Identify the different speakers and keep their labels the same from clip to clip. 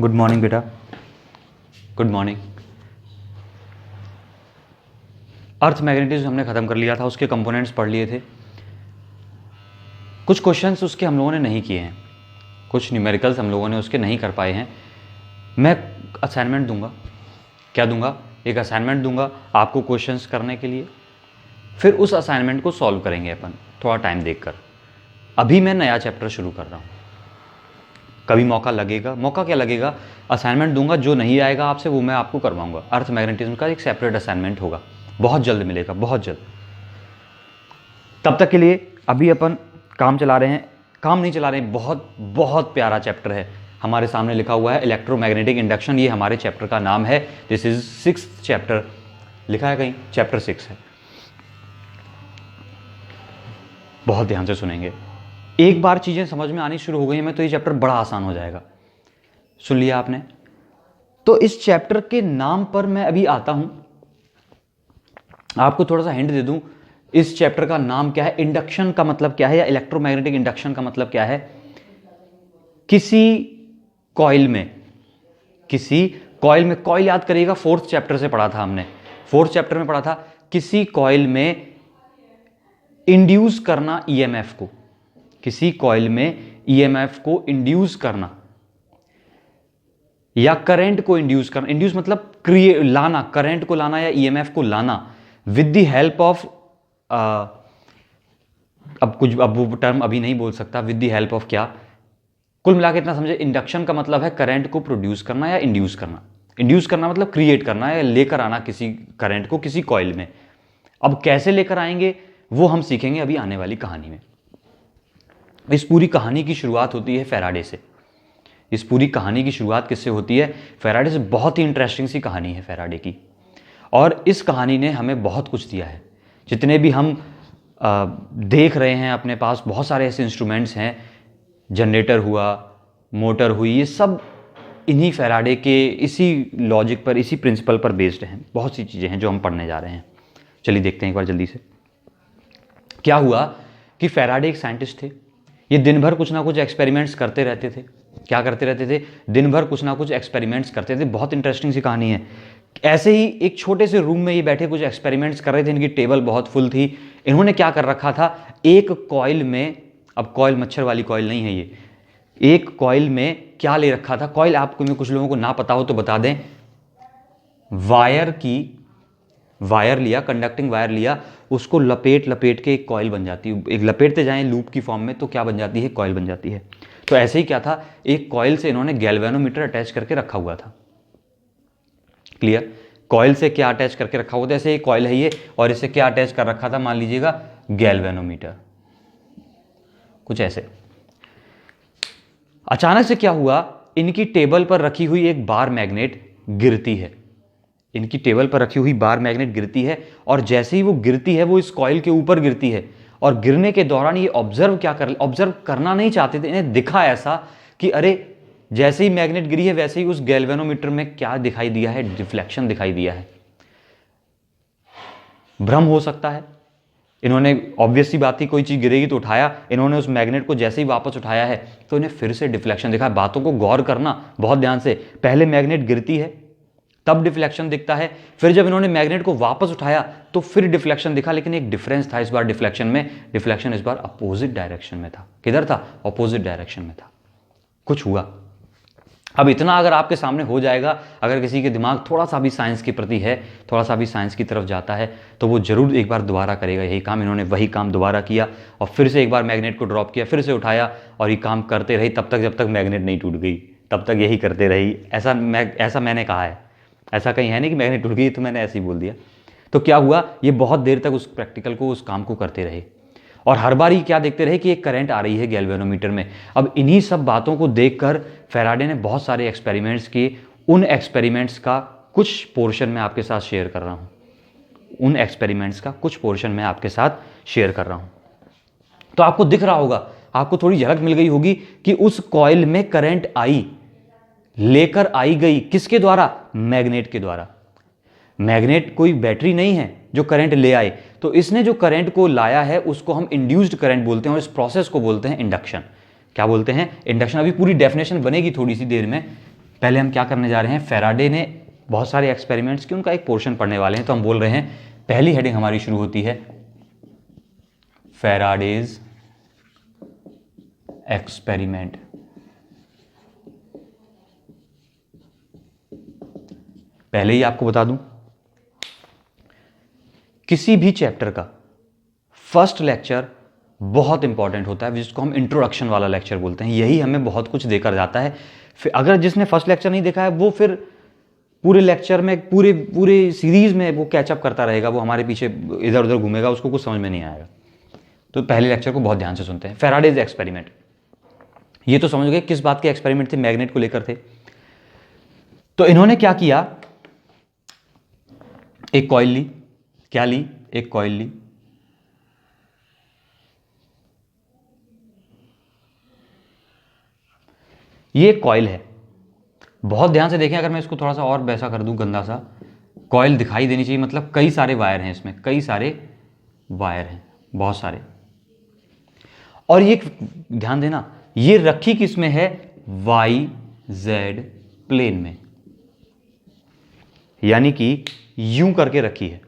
Speaker 1: Good morning बेटा, good morning. अर्थ magnetism हमने ख़त्म कर लिया था, उसके कंपोनेंट्स पढ़ लिए थे। कुछ क्वेश्चंस उसके हम लोगों ने नहीं किए हैं, कुछ न्यूमेरिकल्स हम लोगों ने उसके नहीं कर पाए हैं। मैं असाइनमेंट दूंगा। क्या दूंगा? एक असाइनमेंट दूंगा आपको क्वेश्चंस करने के लिए, फिर उस असाइनमेंट को सॉल्व करेंगे अपन थोड़ा टाइम देखकर। अभी मैं नया चैप्टर शुरू कर रहा हूँ, कभी मौका लगेगा, मौका क्या लगेगा, असाइनमेंट दूंगा, जो नहीं आएगा आपसे वो मैं आपको करवाऊंगा। अर्थ मैग्नेटिज्म का एक सेपरेट असाइनमेंट होगा, बहुत जल्द मिलेगा, बहुत जल्द। तब तक के लिए अभी अपन काम चला रहे हैं, काम नहीं चला रहे हैं, बहुत बहुत प्यारा चैप्टर है हमारे सामने लिखा हुआ है, इलेक्ट्रोमैग्नेटिक इंडक्शन। ये हमारे चैप्टर का नाम है, दिस इज 6th चैप्टर, लिखा है कहीं चैप्टर 6 है। बहुत ध्यान से सुनेंगे, एक बार चीजें समझ में आनी शुरू हो गई हमें तो ये चैप्टर बड़ा आसान हो जाएगा। सुन लिया आपने? तो इस चैप्टर के नाम पर मैं अभी आता हूं, आपको थोड़ा सा हिंट दे दूं, इस चैप्टर का नाम क्या है, इंडक्शन का मतलब क्या है, या इलेक्ट्रोमैग्नेटिक इंडक्शन का मतलब क्या है। किसी कॉइल में, कॉइल याद करिएगा, 4th चैप्टर से पढ़ा था हमने, 4th चैप्टर में पढ़ा था, किसी कॉइल में इंड्यूस करना ईएमएफ को, किसी कॉइल में ईएमएफ को इंड्यूस करना या करंट को इंड्यूस करना। इंड्यूस मतलब लाना, करंट को लाना या ईएमएफ को लाना विद द हेल्प ऑफ, अब वो टर्म अभी नहीं बोल सकता, विद द हेल्प ऑफ क्या, कुल मिलाकर इतना समझे, इंडक्शन का मतलब है करंट को प्रोड्यूस करना या इंड्यूस करना। इंड्यूस करना मतलब क्रिएट करना या लेकर आना किसी करंट को किसी कॉइल में। अब कैसे लेकर आएंगे वो हम सीखेंगे अभी आने वाली कहानी में। इस पूरी कहानी की शुरुआत होती है फैराडे से। इस पूरी कहानी की शुरुआत किससे होती है? फैराडे से। बहुत ही इंटरेस्टिंग सी कहानी है फैराडे की, और इस कहानी ने हमें बहुत कुछ दिया है। जितने भी हम देख रहे हैं अपने पास, बहुत सारे ऐसे इंस्ट्रूमेंट्स हैं, जनरेटर हुआ, मोटर हुई, ये सब इन्हीं फैराडे के इसी लॉजिक पर, इसी प्रिंसिपल पर बेस्ड हैं। बहुत सी चीज़ें हैं जो हम पढ़ने जा रहे हैं। चलिए देखते हैं एक बार जल्दी से। क्या हुआ कि फैराडे एक साइंटिस्ट थे, ये दिन भर कुछ ना कुछ एक्सपेरिमेंट्स करते रहते थे। क्या करते रहते थे? दिन भर कुछ ना कुछ एक्सपेरिमेंट्स करते थे। बहुत इंटरेस्टिंग सी कहानी है। ऐसे ही एक छोटे से रूम में ये बैठे कुछ एक्सपेरिमेंट्स कर रहे थे, इनकी टेबल बहुत फुल थी। इन्होंने क्या कर रखा था, एक कॉइल में, अब कॉइल मच्छर वाली कॉइल नहीं है ये, एक कॉइल में क्या ले रखा था, कॉइल आपको में कुछ लोगों को ना पता हो तो बता दें, वायर लिया, कंडक्टिंग वायर लिया, उसको लपेट लपेट के एक कॉइल बन जाती है। एक लपेटते जाएं लूप की फॉर्म में तो क्या बन जाती है, कॉइल बन जाती है। तो ऐसे ही क्या था, एक कॉइल से इन्होंने गैल्वेनोमीटर अटैच करके रखा हुआ था। क्लियर? कॉइल से क्या अटैच करके रखा हुआ था, ऐसे एक कॉइल है ये, और इसे क्या अटैच कर रखा था, मान लीजिएगा गैल्वेनोमीटर, कुछ ऐसे। अचानक से क्या हुआ, इनकी टेबल पर रखी हुई एक बार मैग्नेट गिरती है। इनकी टेबल पर रखी हुई बार मैग्नेट गिरती है, और जैसे ही वो गिरती है वो इस कॉइल के ऊपर गिरती है, और गिरने के दौरान ये ऑब्जर्व करना नहीं चाहते थे, इन्हें दिखा ऐसा कि अरे जैसे ही मैग्नेट गिरी है वैसे ही उस गैल्वेनोमीटर में क्या दिखाई दिया है, डिफ्लेक्शन दिखाई दिया है। भ्रम हो सकता है। इन्होंने ऑब्वियस सी बात थी, कोई चीज गिरेगी तो उठाया, इन्होंने उस मैग्नेट को जैसे ही वापस उठाया है तो इन्हें फिर से डिफ्लेक्शन दिखा। बातों को गौर करना बहुत ध्यान से, पहले मैग्नेट गिरती है तब डिफ्लेक्शन दिखता है, फिर जब इन्होंने मैग्नेट को वापस उठाया तो फिर डिफ्लेक्शन दिखा, लेकिन एक डिफरेंस था इस बार डिफ्लेक्शन में। डिफ्लेक्शन इस बार अपोजिट डायरेक्शन में था। किधर था? अपोजिट डायरेक्शन में था। कुछ हुआ। अब इतना अगर आपके सामने हो जाएगा, अगर किसी के दिमाग थोड़ा सा भी साइंस के प्रति है, थोड़ा सा भी साइंस की तरफ जाता है, तो वो जरूर एक बार दोबारा करेगा यही काम। इन्होंने वही काम दोबारा किया, और फिर से एक बार मैग्नेट को ड्रॉप किया, फिर से उठाया, और ये काम करते रही तब तक जब तक मैग्नेट नहीं टूट गई, तब तक यही करते रही। ऐसा मैंने कहा है, ऐसा कहीं है नहीं कि मैग्नेट टूट गई, तो मैंने ऐसे ही बोल दिया। तो क्या हुआ, ये बहुत देर तक उस प्रैक्टिकल को, उस काम को करते रहे, और हर बार ही क्या देखते रहे कि एक करंट आ रही है गैल्वेनोमीटर में। अब इन्हीं सब बातों को देखकर फैराडे ने बहुत सारे एक्सपेरिमेंट्स किए। उन एक्सपेरिमेंट्स का कुछ पोर्शन मैं आपके साथ शेयर कर रहा हूं, उन एक्सपेरिमेंट्स का कुछ पोर्शन मैं आपके साथ शेयर कर रहा हूं। तो आपको दिख रहा होगा, आपको थोड़ी झलक मिल गई होगी कि उस कॉइल में करंट आई, लेकर आई गई, किसके द्वारा? मैग्नेट के द्वारा। मैग्नेट कोई बैटरी नहीं है जो करंट ले आए, तो इसने जो करंट को लाया है उसको हम इंड्यूस्ड करंट बोलते हैं, और इस प्रोसेस को बोलते हैं इंडक्शन। क्या बोलते हैं? इंडक्शन। अभी पूरी डेफिनेशन बनेगी थोड़ी सी देर में, पहले हम क्या करने जा रहे हैं, फैराडे ने बहुत सारे एक्सपेरिमेंट्स की उनका एक पोर्शन पढ़ने वाले हैं। तो हम बोल रहे हैं पहली हेडिंग हमारी शुरू होती है फैराडेज एक्सपेरिमेंट। पहले ही आपको बता दूं, किसी भी चैप्टर का फर्स्ट लेक्चर बहुत इंपॉर्टेंट होता है, जिसको हम इंट्रोडक्शन वाला लेक्चर बोलते हैं। यही हमें बहुत कुछ देकर जाता है। फिर अगर जिसने फर्स्ट लेक्चर नहीं देखा है वो फिर पूरे लेक्चर में, पूरे सीरीज में वो कैचअप करता रहेगा, वो हमारे पीछे इधर उधर घूमेगा, उसको कुछ समझ में नहीं आएगा। तो पहले लेक्चर को बहुत ध्यान से सुनते हैं। फैराडेज एक्सपेरिमेंट, ये तो समझ गए किस बात के एक्सपेरिमेंट थे, मैग्नेट को लेकर थे। तो इन्होंने क्या किया, एक कॉइल ली, क्या ली, एक कॉइल ली, ये कॉइल है। बहुत ध्यान से देखें, अगर मैं इसको थोड़ा सा और वैसा कर दूं, गंदा सा, कॉइल दिखाई देनी चाहिए, मतलब कई सारे वायर हैं इसमें, कई सारे वायर हैं, बहुत सारे। और ये ध्यान देना, ये रखी किस में है, वाई जेड प्लेन में, यानी कि यूं करके रखी है,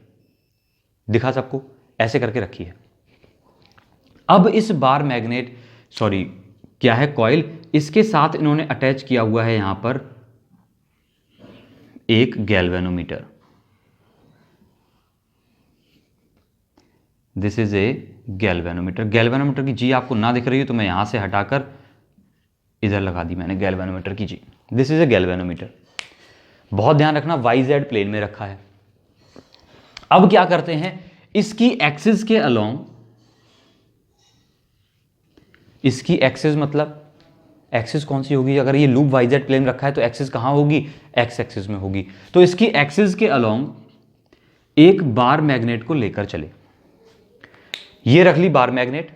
Speaker 1: दिखा सबको, ऐसे करके रखी है। अब इस बार मैग्नेट, सॉरी क्या है, कॉइल, इसके साथ इन्होंने अटैच किया हुआ है यहां पर एक galvanometer. This is a galvanometer. Galvanometer की जी आपको ना दिख रही है तो मैं यहां से हटाकर इधर लगा दी मैंने गैल्वेनोमीटर की जी। This is a galvanometer. बहुत ध्यान रखना, वाई जेड प्लेन में रखा है। अब क्या करते हैं, इसकी एक्सिस के अलोंग, इसकी एक्सिस मतलब एक्सिस कौन सी होगी, अगर ये लूप वाई जेड प्लेन रखा है तो एक्सिस कहां होगी, एक्स एक्सिस में होगी। तो इसकी एक्सिस के अलोंग एक बार मैग्नेट को लेकर चले। ये रख ली बार मैग्नेट,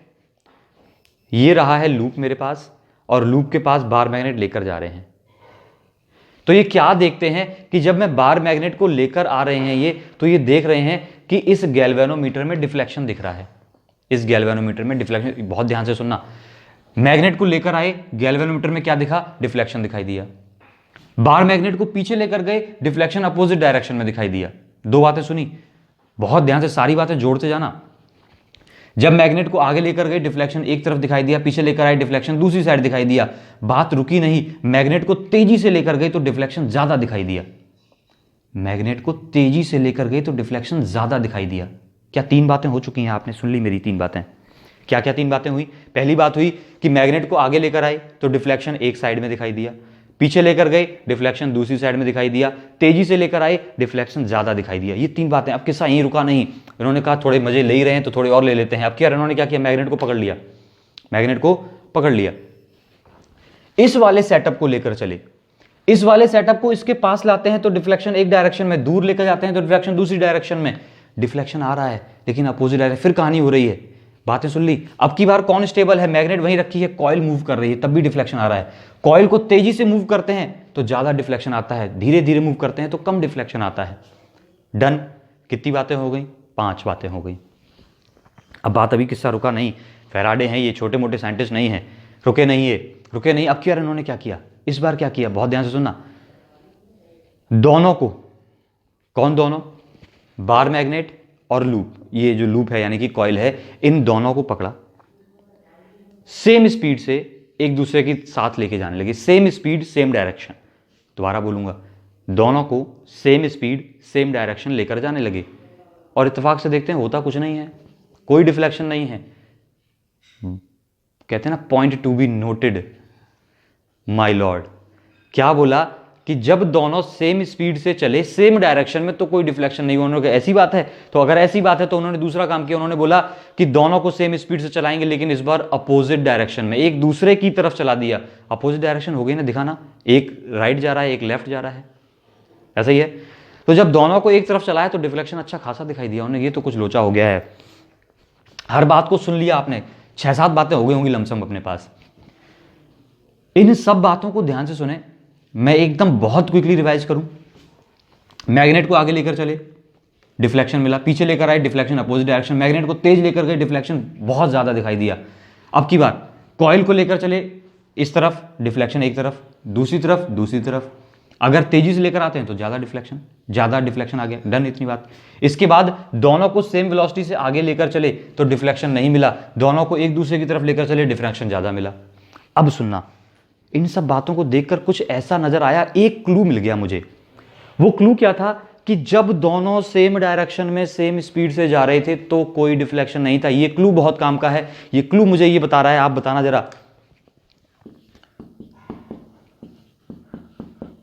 Speaker 1: ये रहा है लूप मेरे पास, और लूप के पास बार मैग्नेट लेकर जा रहे हैं। तो ये क्या देखते हैं कि जब मैं बार मैग्नेट को लेकर आ रहे हैं ये, तो ये देख रहे हैं कि इस गैल्वेनोमीटर में डिफ्लेक्शन दिख रहा है। इस गैल्वेनोमीटर में डिफ्लेक्शन, बहुत ध्यान से सुनना, मैग्नेट को लेकर आए, गैल्वेनोमीटर में क्या दिखा, डिफ्लेक्शन दिखाई दिया। बार मैग्नेट को पीछे लेकर गए, डिफ्लेक्शन अपोजिट डायरेक्शन में दिखाई दिया। दो बातें सुनी, बहुत ध्यान से सारी बातें जोड़ते जाना। जब मैग्नेट को आगे लेकर गए, डिफ्लेक्शन एक तरफ दिखाई दिया, पीछे लेकर आए, डिफ्लेक्शन दूसरी साइड दिखाई दिया। बात रुकी नहीं, मैग्नेट को तेजी से लेकर गए तो डिफ्लेक्शन ज्यादा दिखाई दिया। मैग्नेट को तेजी से लेकर गए तो डिफ्लेक्शन ज्यादा दिखाई दिया। क्या तीन बातें हो चुकी हैं, आपने सुन ली मेरी तीन बातें। क्या क्या तीन बातें हुई, पहली बात हुई कि मैग्नेट को आगे लेकर आए तो डिफ्लेक्शन एक साइड में दिखाई दिया, पीछे लेकर गए डिफ्लेक्शन दूसरी साइड में दिखाई दिया, तेजी से लेकर आए डिफ्लेक्शन ज्यादा दिखाई दिया। ये तीन बातें। अब किस्सा यहीं रुका नहीं, इन्होंने कहा थोड़े मजे ले ही रहे हैं तो थोड़े और ले लेते हैं। अब क्या, इन्होंने क्या किया, मैग्नेट को पकड़ लिया, मैग्नेट को पकड़ लिया, इस वाले सेटअप को लेकर चले। इस वाले सेटअप को इसके पास लाते हैं तो डिफ्लेक्शन एक डायरेक्शन में, दूर लेकर जाते हैं तो डिफ्लेक्शन दूसरी डायरेक्शन में। डिफ्लेक्शन आ रहा है लेकिन अपोजिट डायरेक्शन, फिर कहानी हो रही है। बातें सुन ली। अब की बार कौन स्टेबल है, मैग्नेट वहीं रखी है, कॉइल मूव कर रही है, तब भी डिफ्लेक्शन आ रहा है। कॉइल को तेजी से मूव करते हैं तो ज्यादा डिफ्लेक्शन आता है, धीरे धीरे मूव करते हैं तो कम डिफ्लेक्शन आता है। डन। कितनी बातें हो गई, 5 बातें हो गई। अब बात, अभी किस्सा रुका नहीं, फैराडे हैं ये, छोटे मोटे साइंटिस्ट नहीं है, रुके नहीं ये, रुके नहीं। अब क्या इन्होंने क्या किया, इस बार क्या किया, बहुत ध्यान से सुनना। दोनों को, कौन दोनों, बार मैग्नेट और लूप, ये जो लूप है यानी कि कॉइल है, इन दोनों को पकड़ा, सेम स्पीड से एक दूसरे के साथ लेके जाने लगे। सेम स्पीड सेम डायरेक्शन, दोबारा बोलूंगा, दोनों को सेम स्पीड सेम डायरेक्शन लेकर जाने लगे। और इत्तेफाक से देखते हैं होता कुछ नहीं है, कोई डिफ्लेक्शन नहीं है। कहते हैं ना, point to be noted my Lord. क्या बोला कि जब दोनों सेम स्पीड से चले सेम डायरेक्शन में तो कोई डिफ्लेक्शन नहीं हुआ। उन्होंने कहा ऐसी बात है, तो अगर ऐसी बात है तो उन्होंने दूसरा काम किया, उन्होंने बोला कि दोनों को सेम स्पीड से चलाएंगे लेकिन इस बार अपोजिट डायरेक्शन में, एक दूसरे की तरफ चला दिया। अपोजिट डायरेक्शन हो गई ना, दिखाना, एक राइट जा रहा है एक लेफ्ट जा रहा है, ऐसा ही है। तो जब दोनों को एक तरफ चलाया तो डिफ्लेक्शन अच्छा खासा दिखाई दिया उन्हें, ये तो कुछ लोचा हो गया है। हर बात को सुन लिया आपने, 6-7 बातें हो गई होंगी लमसम अपने पास। इन सब बातों को ध्यान से सुने, मैं एकदम बहुत क्विकली रिवाइज करूं। मैग्नेट को आगे लेकर चले, डिफ्लेक्शन मिला, पीछे लेकर आए डिफ्लेक्शन अपोजिट डायरेक्शन, मैग्नेट को तेज लेकर गए डिफ्लेक्शन बहुत ज्यादा दिखाई दिया। अब की बार कॉइल को लेकर चले इस तरफ, डिफ्लेक्शन एक तरफ, दूसरी तरफ दूसरी तरफ, अगर तेजी से लेकर आते हैं तो ज़्यादा डिफ्लेक्शन आ गया, डन, इतनी बात। इसके बाद दोनों को सेम वेलोसिटी से आगे लेकर चले तो डिफ्लेक्शन नहीं मिला, दोनों को एक दूसरे की तरफ लेकर चले डिफ्लेक्शन ज़्यादा मिला। अब सुनना, इन सब बातों को देखकर कुछ ऐसा नजर आया, एक क्लू मिल गया मुझे। वो क्लू क्या था कि जब दोनों सेम डायरेक्शन में सेम स्पीड से जा रहे थे तो कोई डिफ्लेक्शन नहीं था। ये क्लू बहुत काम का है, ये क्लू मुझे ये बता रहा है, आप बताना जरा।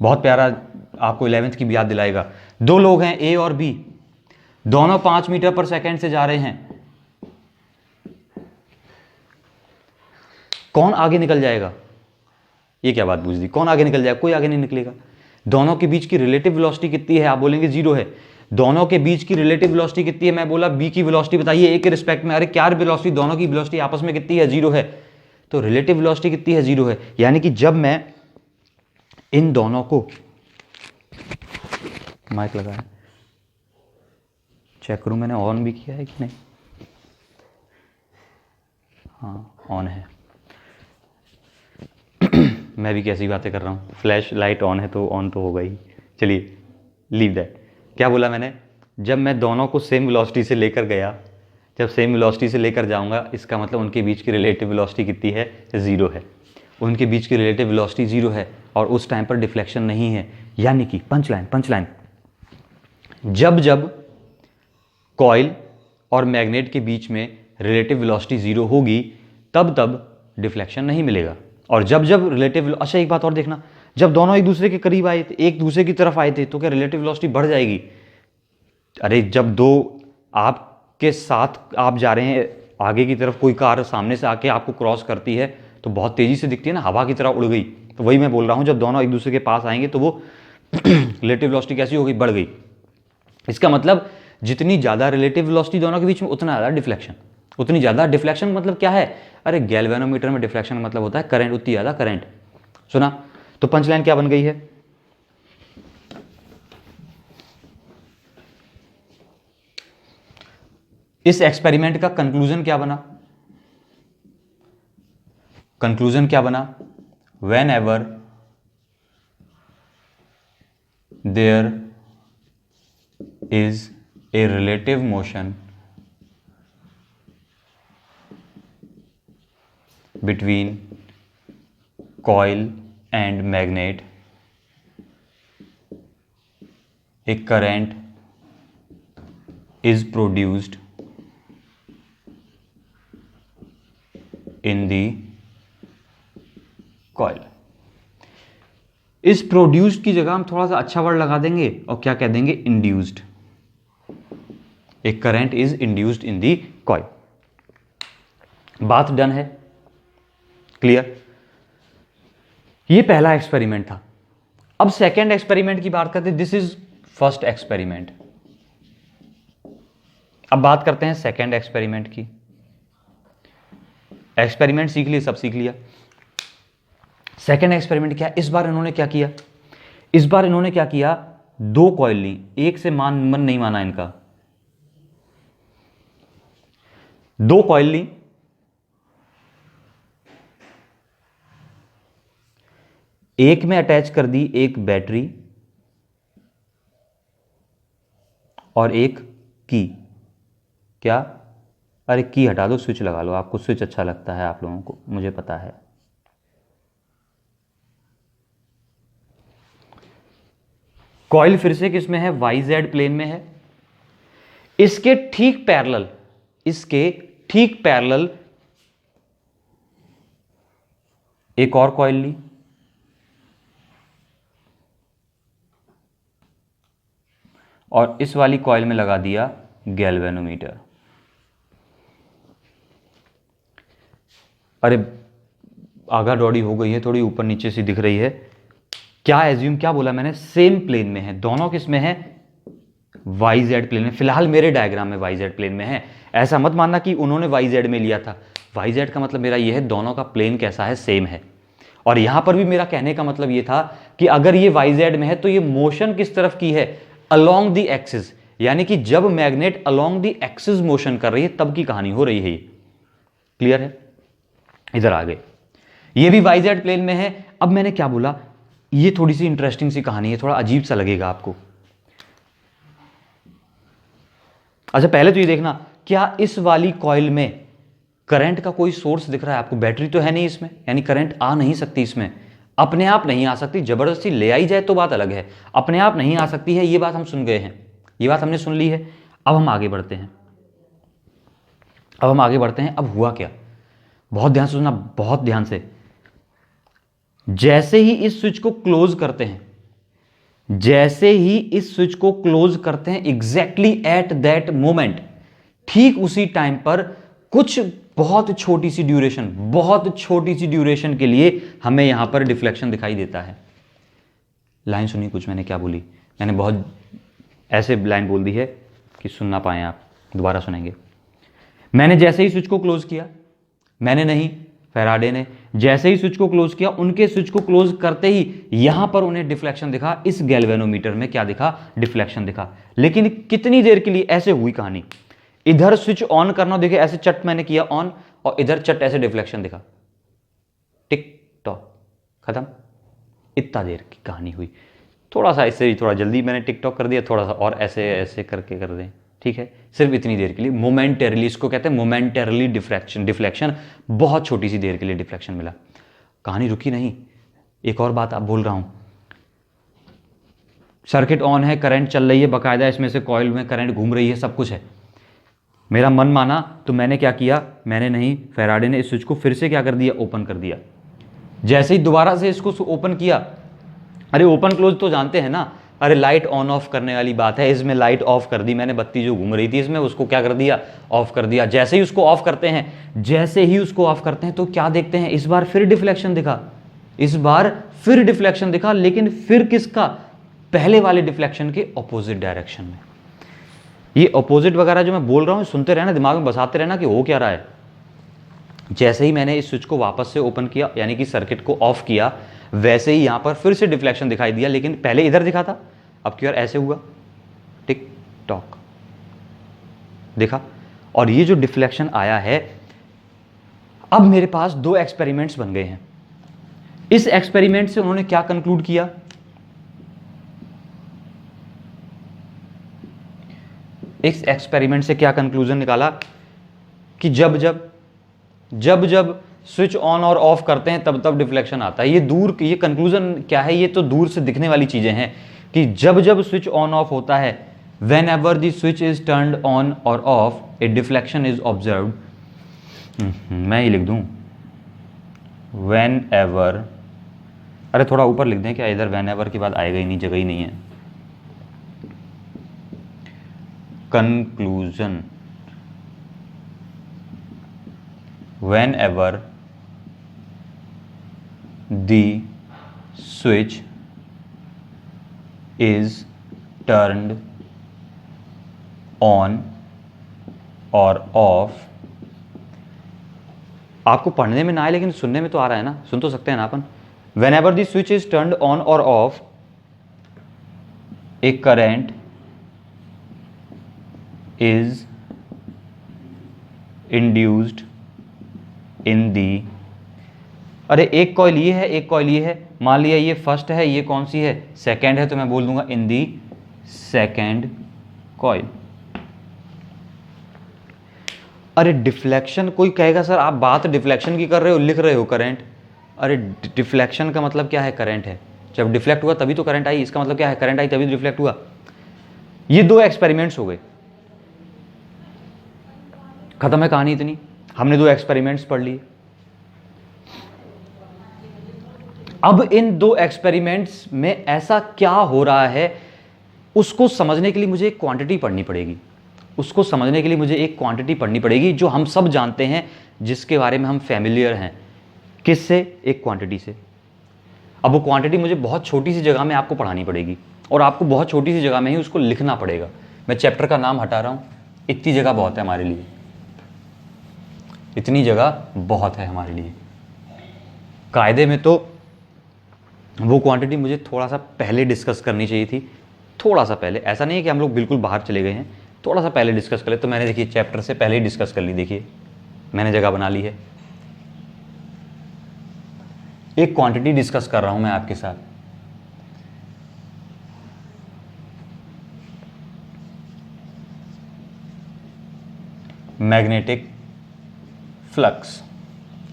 Speaker 1: बहुत प्यारा, आपको 11वीं की भी याद दिलाएगा। दो लोग हैं ए और बी, दोनों 5 मीटर पर सेकेंड से जा रहे हैं, कौन आगे निकल जाएगा? ये क्या बात पूछ दी, कौन आगे निकल जाएगा? कोई आगे नहीं निकलेगा। दोनों के बीच की रिलेटिव वेलोसिटी कितनी है? आप बोलेंगे 0 है। दोनों के बीच की रिलेटिव वेलोसिटी कितनी है? मैं बोला बी की वेलोसिटी बताइए ए के रिस्पेक्ट में। अरे क्या वेलोसिटी, दोनों की वेलोसिटी आपस में कितनी है? 0 है। तो रिलेटिव वेलोसिटी कितनी है? 0 है। यानी कि जब मैं इन दोनों को, माइक लगा है, चेक करूं मैंने ऑन भी किया है कि नहीं। हाँ ऑन है। मैं भी कैसी बातें कर रहा हूँ, फ्लैश लाइट ऑन है तो ऑन तो होगा ही। चलिए लीव दैट। क्या बोला मैंने? जब मैं दोनों को सेम वेलोसिटी से लेकर गया, जब सेम वेलोसिटी से लेकर जाऊंगा, इसका मतलब उनके बीच की रिलेटिव वेलोसिटी कितनी है? 0 है। उनके बीच की रिलेटिव वेलोसिटी 0 है और उस टाइम पर डिफ्लेक्शन नहीं है। यानी कि पंचलाइन, जब जब कॉइल और मैग्नेट के बीच में रिलेटिव वेलोसिटी 0 होगी तब तब डिफ्लेक्शन नहीं मिलेगा। और जब जब रिलेटिव, अच्छा एक बात और देखना, जब दोनों एक दूसरे के करीब आए थे, एक दूसरे की तरफ आए थे, तो क्या रिलेटिव वेलोसिटी बढ़ जाएगी? अरे जब दो आपके साथ आप जा रहे हैं, आगे की तरफ कोई कार सामने से आके आपको क्रॉस करती है तो बहुत तेजी से दिखती है ना, हवा की तरह उड़ गई। तो वही मैं बोल रहा हूँ, जब दोनों एक दूसरे के पास आएंगे तो वो रिलेटिव वेलोसिटी कैसी हो गई? बढ़ गई। इसका मतलब जितनी ज़्यादा रिलेटिव वेलोसिटी दोनों के बीच में उतना ज़्यादा डिफ्लेक्शन, उतनी ज़्यादा डिफ्लेक्शन मतलब क्या है? अरे गैल्वेनोमीटर में डिफ्लेक्शन मतलब होता है करंट, उतनी ज़्यादा करंट। सुना? तो पंचलाइन क्या बन गई है? इस एक्सपेरिमेंट का कंक्लूजन क्या बना? कंक्लूजन क्या बना? Whenever there is a relative motion between coil and magnet, a current is produced in the coil। इस प्रोड्यूस्ड की जगह हम थोड़ा सा अच्छा वर्ड लगा देंगे और क्या कह देंगे? Induced. A current is induced in the coil. बात डन है, क्लियर? ये पहला एक्सपेरिमेंट था। अब सेकेंड एक्सपेरिमेंट की बात करते हैं। This is first experiment. अब बात करते हैं सेकेंड एक्सपेरिमेंट की। एक्सपेरिमेंट सीख लिए, सब सीख लिया। सेकेंड एक्सपेरिमेंट क्या? इस बार इन्होंने क्या किया? इस बार इन्होंने क्या किया? 2 कॉइल ली, एक से मन नहीं माना इनका। 2 कॉइल ली, एक में अटैच कर दी एक बैटरी और एक की। क्या? अरे की हटा दो, स्विच लगा लो। आपको स्विच अच्छा लगता है, आप लोगों को, मुझे पता है। कॉइल फिर से किस में है? YZ प्लेन में है। इसके ठीक पैरेलल एक और कॉइल ली, और इस वाली कॉइल में लगा दिया गैल्वेनोमीटर। अरे आगा डॉडी हो गई है, थोड़ी ऊपर नीचे सी दिख रही है। क्या एज्यूम, क्या बोला मैंने? सेम प्लेन में है दोनों। किस में है? YZ प्लेन में। फिलहाल मेरे डायग्राम में YZ प्लेन में है। ऐसा मत मानना कि उन्होंने YZ में लिया था। YZ का मतलब मेरा ये है दोनों का प्लेन कैसा है? सेम है। और यहां पर भी मेरा कहने का मतलब ये था कि अगर ये YZ में है तो ये मोशन किस तरफ की है? Along the axis. यानी कि जब magnet along the axis motion कर रही है तब की कहानी हो रही है। ये क्लियर है? इधर आ गए, ये भी YZ प्लेन में है। अब मैंने क्या बोला? ये थोड़ी सी इंटरेस्टिंग सी कहानी है, थोड़ा अजीब सा लगेगा आपको। अच्छा पहले तो ये देखना, क्या इस वाली कॉइल में करंट का कोई सोर्स दिख रहा है आपको? बैटरी तो है नहीं इसमें, यानी करंट आ नहीं सकती इसमें, अपने आप नहीं आ सकती, जबरदस्ती ले आई जाए तो बात अलग है, अपने आप नहीं आ सकती है। ये बात हम सुन गए हैं, ये बात हमने सुन ली है। अब हम आगे बढ़ते हैं, अब हुआ क्या, बहुत ध्यान से सुनना, बहुत ध्यान से। जैसे ही इस स्विच को क्लोज करते हैं, जैसे ही इस स्विच को क्लोज करते हैं, एग्जैक्टली एट दैट मोमेंट, ठीक उसी टाइम पर कुछ बहुत छोटी सी ड्यूरेशन के लिए हमें यहां पर डिफ्लेक्शन दिखाई देता है। लाइन सुनिए कुछ मैंने क्या बोली, मैंने बहुत ऐसे लाइन बोल दी है कि सुन ना पाए आप, दोबारा सुनेंगे। मैंने जैसे ही स्विच को क्लोज किया, मैंने नहीं, फैराडे ने जैसे ही स्विच को क्लोज किया, उनके स्विच को क्लोज करते ही यहां पर उन्हें डिफ्लेक्शन दिखा। इस गैल्वेनोमीटर में क्या दिखा? डिफ्लेक्शन दिखा। लेकिन कितनी देर के लिए? ऐसे हुई कहानी, इधर स्विच ऑन करना, देखिए ऐसे चट मैंने किया ऑन, और इधर चट ऐसे डिफ्लेक्शन दिखा, टिक टॉक, खत्म। इतना देर की कहानी हुई। थोड़ा सा इससे थोड़ा जल्दी मैंने टिक टॉक कर दिया, थोड़ा सा और ऐसे ऐसे करके कर दें, ठीक है, सिर्फ इतनी देर के लिए, मोमेंटरली, इसको कहते हैं मोमेंटरली डिफ्लेक्शन, बहुत छोटी सी देर के लिए डिफ्लेक्शन मिला। कहानी रुकी नहीं, एक और बात आप बोल रहा हूं, सर्किट ऑन है, करंट चल रही है बाकायदा, इसमें से कॉइल में करंट घूम रही है, सब कुछ है। मेरा मन माना तो मैंने क्या किया, मैंने नहीं, फैराडे ने इस स्विच को फिर से क्या कर दिया? ओपन कर दिया। जैसे ही दोबारा से इसको ओपन किया, अरे ओपन क्लोज तो जानते हैं ना, अरे लाइट ऑन ऑफ करने वाली बात है, इसमें लाइट ऑफ कर दी मैंने, बत्ती जो घूम रही थी इसमें, उसको क्या कर दिया? ऑफ कर दिया। जैसे ही उसको ऑफ करते हैं, तो क्या देखते हैं? इस बार फिर डिफ्लेक्शन दिखा, लेकिन फिर किसका? पहले वाले डिफ्लेक्शन के ऑपोजिट डायरेक्शन में। ये ऑपोजिट वगैरह जो मैं बोल रहा हूं सुनते रहना, दिमाग में बसाते रहना कि हो क्या रहा है। जैसे ही मैंने इस स्विच को वापस से ओपन किया, यानी कि सर्किट को ऑफ किया, वैसे ही यहां पर फिर से डिफ्लेक्शन दिखाई दिया, लेकिन पहले इधर दिखा था, अब की ओर ऐसे हुआ, टिक टॉक, देखा। और ये जो डिफ्लेक्शन आया है, अब मेरे पास दो एक्सपेरिमेंट्स बन गए हैं। इस एक्सपेरिमेंट से उन्होंने क्या कंक्लूड किया? इस एक्सपेरिमेंट से क्या कंक्लूजन निकाला कि जब जब स्विच ऑन और ऑफ करते हैं तब तब डिफ्लेक्शन आता है। ये कंक्लूजन क्या है? ये तो दूर से दिखने वाली चीजें हैं कि जब जब स्विच ऑन ऑफ होता है, whenever the switch is turned on और off, a deflection is observed. मैं ही लिख दूं, वेन एवर, अरे थोड़ा ऊपर लिख दें क्या, इधर वेन एवर के बाद आएगा ही नहीं, जगह ही नहीं है। Conclusion, whenever the switch is turned on or off, आपको पढ़ने में ना आए लेकिन सुनने में तो आ रहा है ना, सुन तो सकते हैं ना अपन। whenever the switch is turned on or off, a current is induced इन दी, अरे एक कॉइल ये है, एक कॉइल ये है, मान लिया ये फर्स्ट है, ये कौन सी है? सेकंड है, तो मैं बोल दूंगा इन दी सेकंड कॉइल। अरे डिफ्लेक्शन, कोई कहेगा सर आप बात डिफ्लेक्शन की कर रहे हो, लिख रहे हो करंट। अरे डिफ्लेक्शन का मतलब क्या है? करंट है। जब डिफ्लेक्ट हुआ तभी तो करंट आई, इसका मतलब क्या है? करंट आई तभी तो डिफ्लेक्ट हुआ। ये दो एक्सपेरिमेंट्स हो गए, खत्म है कहानी इतनी। हमने दो एक्सपेरिमेंट्स पढ़ लिए। अब इन दो एक्सपेरिमेंट्स में ऐसा क्या हो रहा है, उसको समझने के लिए मुझे एक क्वांटिटी पढ़नी पड़ेगी। जो हम सब जानते हैं, जिसके बारे में हम फैमिलियर हैं। किससे? एक क्वांटिटी से। अब वो क्वांटिटी मुझे बहुत छोटी सी जगह में आपको पढ़ानी पड़ेगी, और आपको बहुत छोटी सी जगह में ही उसको लिखना पड़ेगा। मैं चैप्टर का नाम हटा रहा हूं, इतनी जगह बहुत है हमारे लिए, इतनी जगह बहुत है हमारे लिए। कायदे में तो वो क्वांटिटी मुझे थोड़ा सा पहले डिस्कस करनी चाहिए थी, थोड़ा सा पहले। ऐसा नहीं है कि हम लोग बिल्कुल बाहर चले गए हैं, थोड़ा सा पहले डिस्कस कर ले। तो मैंने देखिए चैप्टर से पहले ही डिस्कस कर ली, देखिए मैंने जगह बना ली है। एक क्वांटिटी डिस्कस कर रहा हूं मैं आपके साथ, मैग्नेटिक फ्लक्स।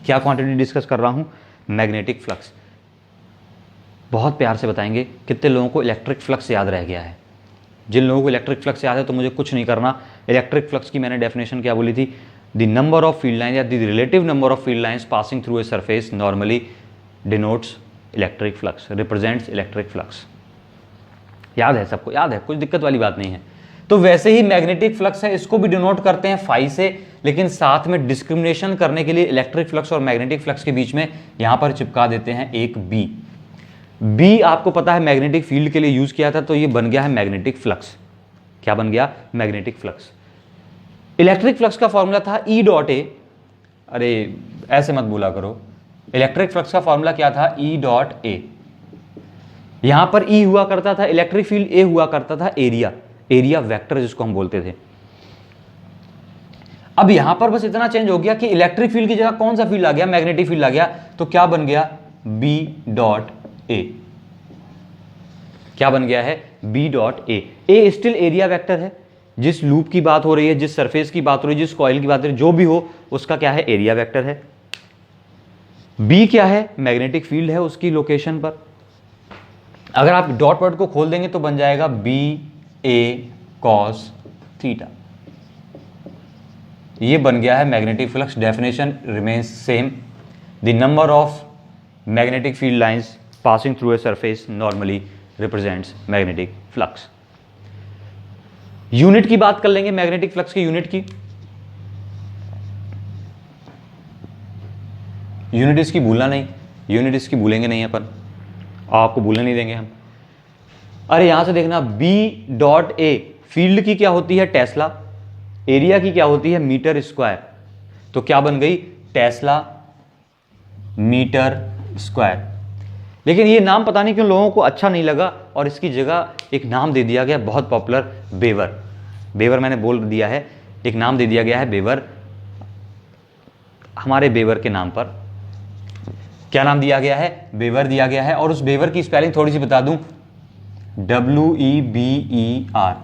Speaker 1: क्या क्वांटिटी डिस्कस कर रहा हूं? Magnetic flux. बहुत प्यार से बताएंगे कितने लोगों को इलेक्ट्रिक फ्लक्स याद रह गया है। जिन लोगों को इलेक्ट्रिक फ्लक्स याद है तो मुझे कुछ नहीं करना। इलेक्ट्रिक फ्लक्स की मैंने डेफिनेशन क्या बोली थी? The number of field line या the relative number of field lines passing through a surface normally denotes electric flux, represents electric flux. याद है सबको? याद है, कुछ दिक्कत वाली बात नहीं है। तो वैसे ही मैग्नेटिक फ्लक्स है, इसको भी डिनोट करते हैं फाई से, लेकिन साथ में डिस्क्रिमिनेशन करने के लिए इलेक्ट्रिक फ्लक्स और मैग्नेटिक फ्लक्स के बीच में यहां पर चिपका देते हैं एक बी। बी आपको पता है मैग्नेटिक फील्ड के लिए यूज किया था, तो ये बन गया है मैग्नेटिक फ्लक्स। क्या बन गया? Magnetic flux. इलेक्ट्रिक फ्लक्स का फॉर्मूला था ई डॉट ए। अरे ऐसे मत बोला करो, इलेक्ट्रिक फ्लक्स का फॉर्मूला क्या था? E dot A. यहां पर ई हुआ करता था इलेक्ट्रिक फील्ड, ए हुआ करता था एरिया, एरिया वेक्टर जिसको हम बोलते थे। अब यहां पर बस इतना चेंज हो गया कि इलेक्ट्रिक फील्ड की जगह कौन सा फील्ड आ गया? मैग्नेटिक फील्ड आ गया। तो क्या बन गया? B dot A. क्या बन गया है? B dot A. A still area vector है। जिस लूप की बात हो रही है, जिस सरफेस की बात हो रही है, जिस कॉइल की बात हो रही है, जो भी हो उसका क्या है? एरिया वेक्टर है। बी क्या है? मैग्नेटिक फील्ड है उसकी लोकेशन पर। अगर आप डॉट प्रोडक्ट को खोल देंगे तो बन जाएगा बी ए कॉस थीटा। ये बन गया है magnetic flux. Definition remains same. The number of magnetic field lines passing through a surface normally represents magnetic flux. Unit की बात कर लेंगे, मैग्नेटिक फ्लक्स की यूनिट की। यूनिट इसकी भूलना नहीं, यूनिट इसकी भूलेंगे नहीं अपन, आपको भूलने नहीं देंगे हम। अरे यहां से देखना, बी डॉट ए फील्ड की क्या होती है? टेस्ला। एरिया की क्या होती है? Metre square. तो क्या बन गई? Tesla metre square. लेकिन ये नाम पता नहीं क्यों लोगों को अच्छा नहीं लगा और इसकी जगह एक नाम दे दिया गया बहुत पॉपुलर, वेबर। वेबर मैंने बोल दिया है, एक नाम दे दिया गया है वेबर, हमारे वेबर के नाम पर। क्या नाम दिया गया है? वेबर दिया गया है। और उस वेबर की स्पेलिंग थोड़ी सी बता दूं, WEBER।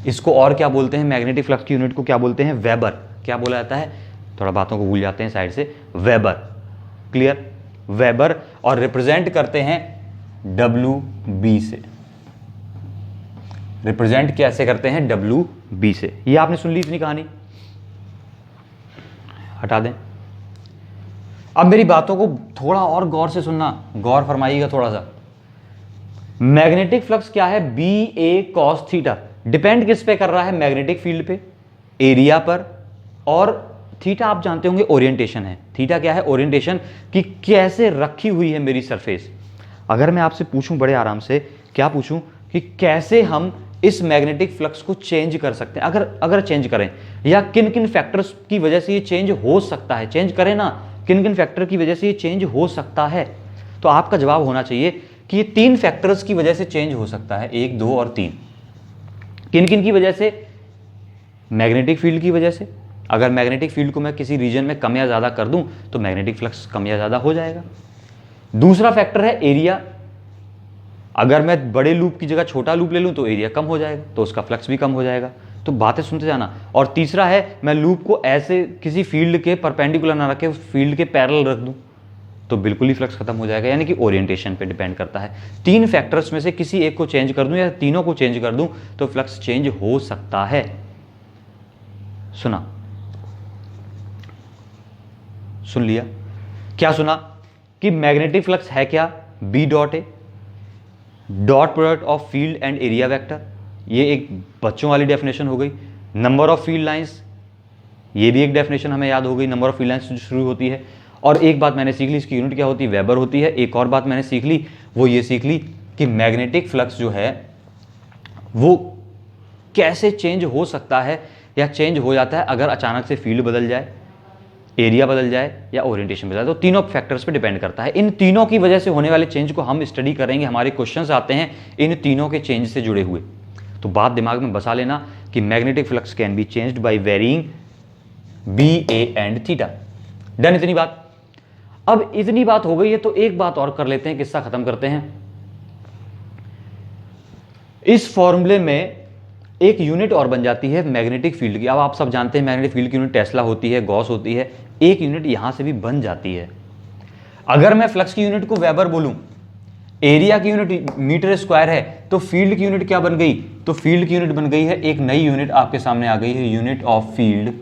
Speaker 1: इसको और क्या बोलते हैं? मैग्नेटिक फ्लक्स की यूनिट को क्या बोलते हैं? वेबर। क्या बोला जाता है? थोड़ा बातों को भूल जाते हैं साइड से। Weber, clear? वेबर। और रिप्रेजेंट करते हैं WB से। रिप्रेजेंट कैसे करते हैं? WB से। ये आपने सुन ली इतनी कहानी, हटा दें। अब मेरी बातों को थोड़ा और गौर से सुनना, गौर फरमाइएगा थोड़ा सा। मैग्नेटिक फ्लक्स क्या है? बी ए कॉस थीटा। डिपेंड किस पे कर रहा है? मैग्नेटिक फील्ड पे, एरिया पर, और थीटा आप जानते होंगे ओरिएंटेशन है। थीटा क्या है? ओरिएंटेशन, कि कैसे रखी हुई है मेरी सरफेस। अगर मैं आपसे पूछूं बड़े आराम से, क्या पूछूं? कि कैसे हम इस मैग्नेटिक फ्लक्स को चेंज कर सकते हैं, अगर चेंज करें, या किन किन फैक्टर्स की वजह से ये चेंज हो सकता है। चेंज करें ना, किन किन फैक्टर की वजह से ये चेंज हो सकता है। तो आपका जवाब होना चाहिए कि ये 3 फैक्टर्स की वजह से चेंज हो सकता है, 1, 2 और 3। किन किन की वजह से? मैग्नेटिक फील्ड की वजह से। अगर मैग्नेटिक फील्ड को मैं किसी रीजन में कम या ज़्यादा कर दूं तो मैग्नेटिक फ्लक्स कम या ज़्यादा हो जाएगा। दूसरा फैक्टर है एरिया। अगर मैं बड़े लूप की जगह छोटा लूप ले लूं तो एरिया कम हो जाएगा, तो उसका फ्लक्स भी कम हो जाएगा। तो बातें सुनते जाना। और तीसरा है, मैं लूप को ऐसे किसी फील्ड के परपेंडिकुलर ना रखे, फील्ड के पैरेलल रख दूं तो बिल्कुल ही फ्लक्स खत्म हो जाएगा। यानी कि ओरिएंटेशन पे डिपेंड करता है। 3 फैक्टर्स में से किसी एक को चेंज कर दूं या तीनों को चेंज कर दूं तो फ्लक्स चेंज हो सकता है। सुना? सुन लिया? क्या सुना? कि मैग्नेटिक फ्लक्स है क्या? B dot A, dot product of field and area vector. ये एक बच्चों वाली डेफिनेशन हो गई। नंबर ऑफ फील्ड लाइंस, ये भी एक डेफिनेशन हमें याद हो गई, नंबर ऑफ फील्ड लाइंस जो शुरू होती है। और एक बात मैंने सीख ली, इसकी यूनिट क्या होती है? वेबर होती है। एक और बात मैंने सीख ली, वो ये सीख ली कि मैग्नेटिक फ्लक्स जो है वो कैसे चेंज हो सकता है या चेंज हो जाता है अगर अचानक से फील्ड बदल जाए, एरिया बदल जाए या ओरिएंटेशन बदल जाए। तो तीनों फैक्टर्स पे डिपेंड करता है। इन तीनों की वजह से होने वाले चेंज को हम स्टडी करेंगे। हमारे क्वेश्चंस आते हैं इन तीनों के चेंज से जुड़े हुए। तो बात दिमाग में बसा लेना कि magnetic flux can be changed by varying B A and theta. Done इतनी बात? अब इतनी बात हो गई है तो एक बात और कर लेते हैं, किस्सा खत्म करते हैं। इस फॉर्मूले में एक यूनिट और बन जाती है मैग्नेटिक फील्ड की। अब आप सब जानते हैं मैग्नेटिक फील्ड की यूनिट टेस्ला होती है, गॉस होती है, एक यूनिट यहां से भी बन जाती है। अगर मैं फ्लक्स की यूनिट को वेबर बोलूं, एरिया की यूनिट मीटर स्क्वायर है, तो फील्ड की यूनिट क्या बन गई? तो फील्ड की यूनिट बन गई है, एक नई यूनिट आपके सामने आ गई है, यूनिट ऑफ फील्ड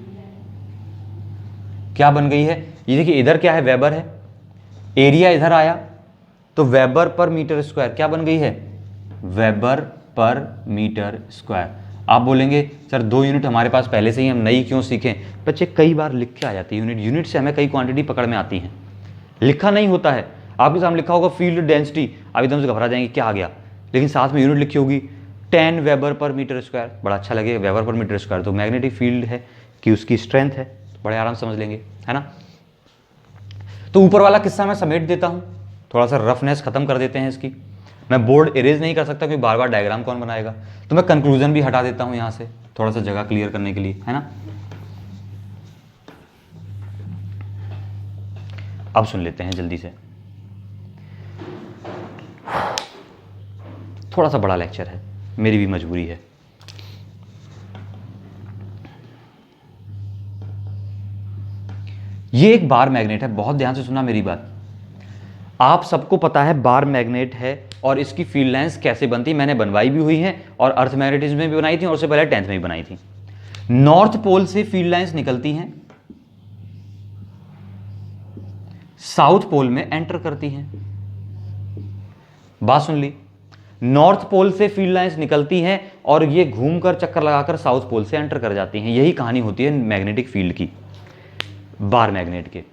Speaker 1: क्या बन गई है? ये देखिए इधर क्या है, वेबर है, एरिया इधर आया तो वेबर पर मीटर स्क्वायर क्या बन गई है? वेबर पर मीटर स्क्वायर। आप बोलेंगे सर 2 यूनिट हमारे पास पहले से ही, हम नई क्यों सीखें? बच्चे कई बार लिख के आ जाती है यूनिट, यूनिट से हमें कई क्वांटिटी पकड़ में आती हैं, लिखा नहीं होता है। आपके सामने लिखा होगा फील्ड डेंसिटी, आप एकदम से घबरा जाएंगे क्या आ गया, लेकिन साथ में यूनिट लिखी होगी 10 वेबर पर मीटर स्क्वायर, बड़ा अच्छा लगेगा, वेबर पर मीटर स्क्वायर, तो मैग्नेटिक फील्ड है कि उसकी स्ट्रेंथ है, बड़े आराम से समझ लेंगे, है ना। तो ऊपर वाला किस्सा मैं समेट देता हूं, थोड़ा सा रफनेस खत्म कर देते हैं इसकी। मैं बोर्ड इरेज नहीं कर सकता क्योंकि बार बार डायग्राम कौन बनाएगा, तो मैं कंक्लूजन भी हटा देता हूं यहां से, थोड़ा सा जगह क्लियर करने के लिए, है ना। अब सुन लेते हैं जल्दी से, थोड़ा सा बड़ा लेक्चर है, मेरी भी मजबूरी है। ये एक बार मैग्नेट है, बहुत ध्यान से सुना मेरी बात। आप सबको पता है बार मैग्नेट है और इसकी फील्ड लाइंस कैसे बनती, मैंने बनवाई भी हुई है और अर्थ मैग्नेटिज्म में भी बनाई थी और उससे पहले 10th में भी बनाई थी। नॉर्थ पोल से फील्ड लाइंस निकलती हैं, साउथ पोल में एंटर करती हैं। बात सुन ली, नॉर्थ पोल से फील्ड लाइंस निकलती हैं और ये घूमकर चक्कर लगाकर साउथ पोल से एंटर कर जाती हैं। यही कहानी होती है मैग्नेटिक फील्ड की, बार मैग्नेट के।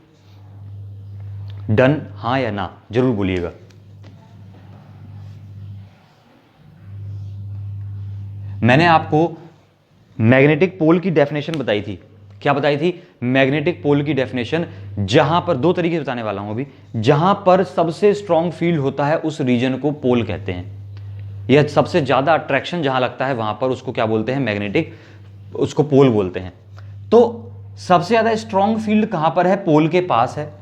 Speaker 1: डन, हां या ना जरूर बोलिएगा। मैंने आपको मैग्नेटिक पोल की डेफिनेशन बताई थी, क्या बताई थी? मैग्नेटिक पोल की डेफिनेशन, जहां पर 2 तरीके से बताने वाला हूं अभी, जहां पर सबसे स्ट्रॉन्ग फील्ड होता है उस रीजन को पोल कहते हैं, या सबसे ज्यादा अट्रैक्शन जहां लगता है वहां पर उसको क्या बोलते हैं? मैग्नेटिक, उसको पोल बोलते हैं। तो सबसे ज्यादा स्ट्रॉन्ग फील्ड कहां पर है? पोल के पास है,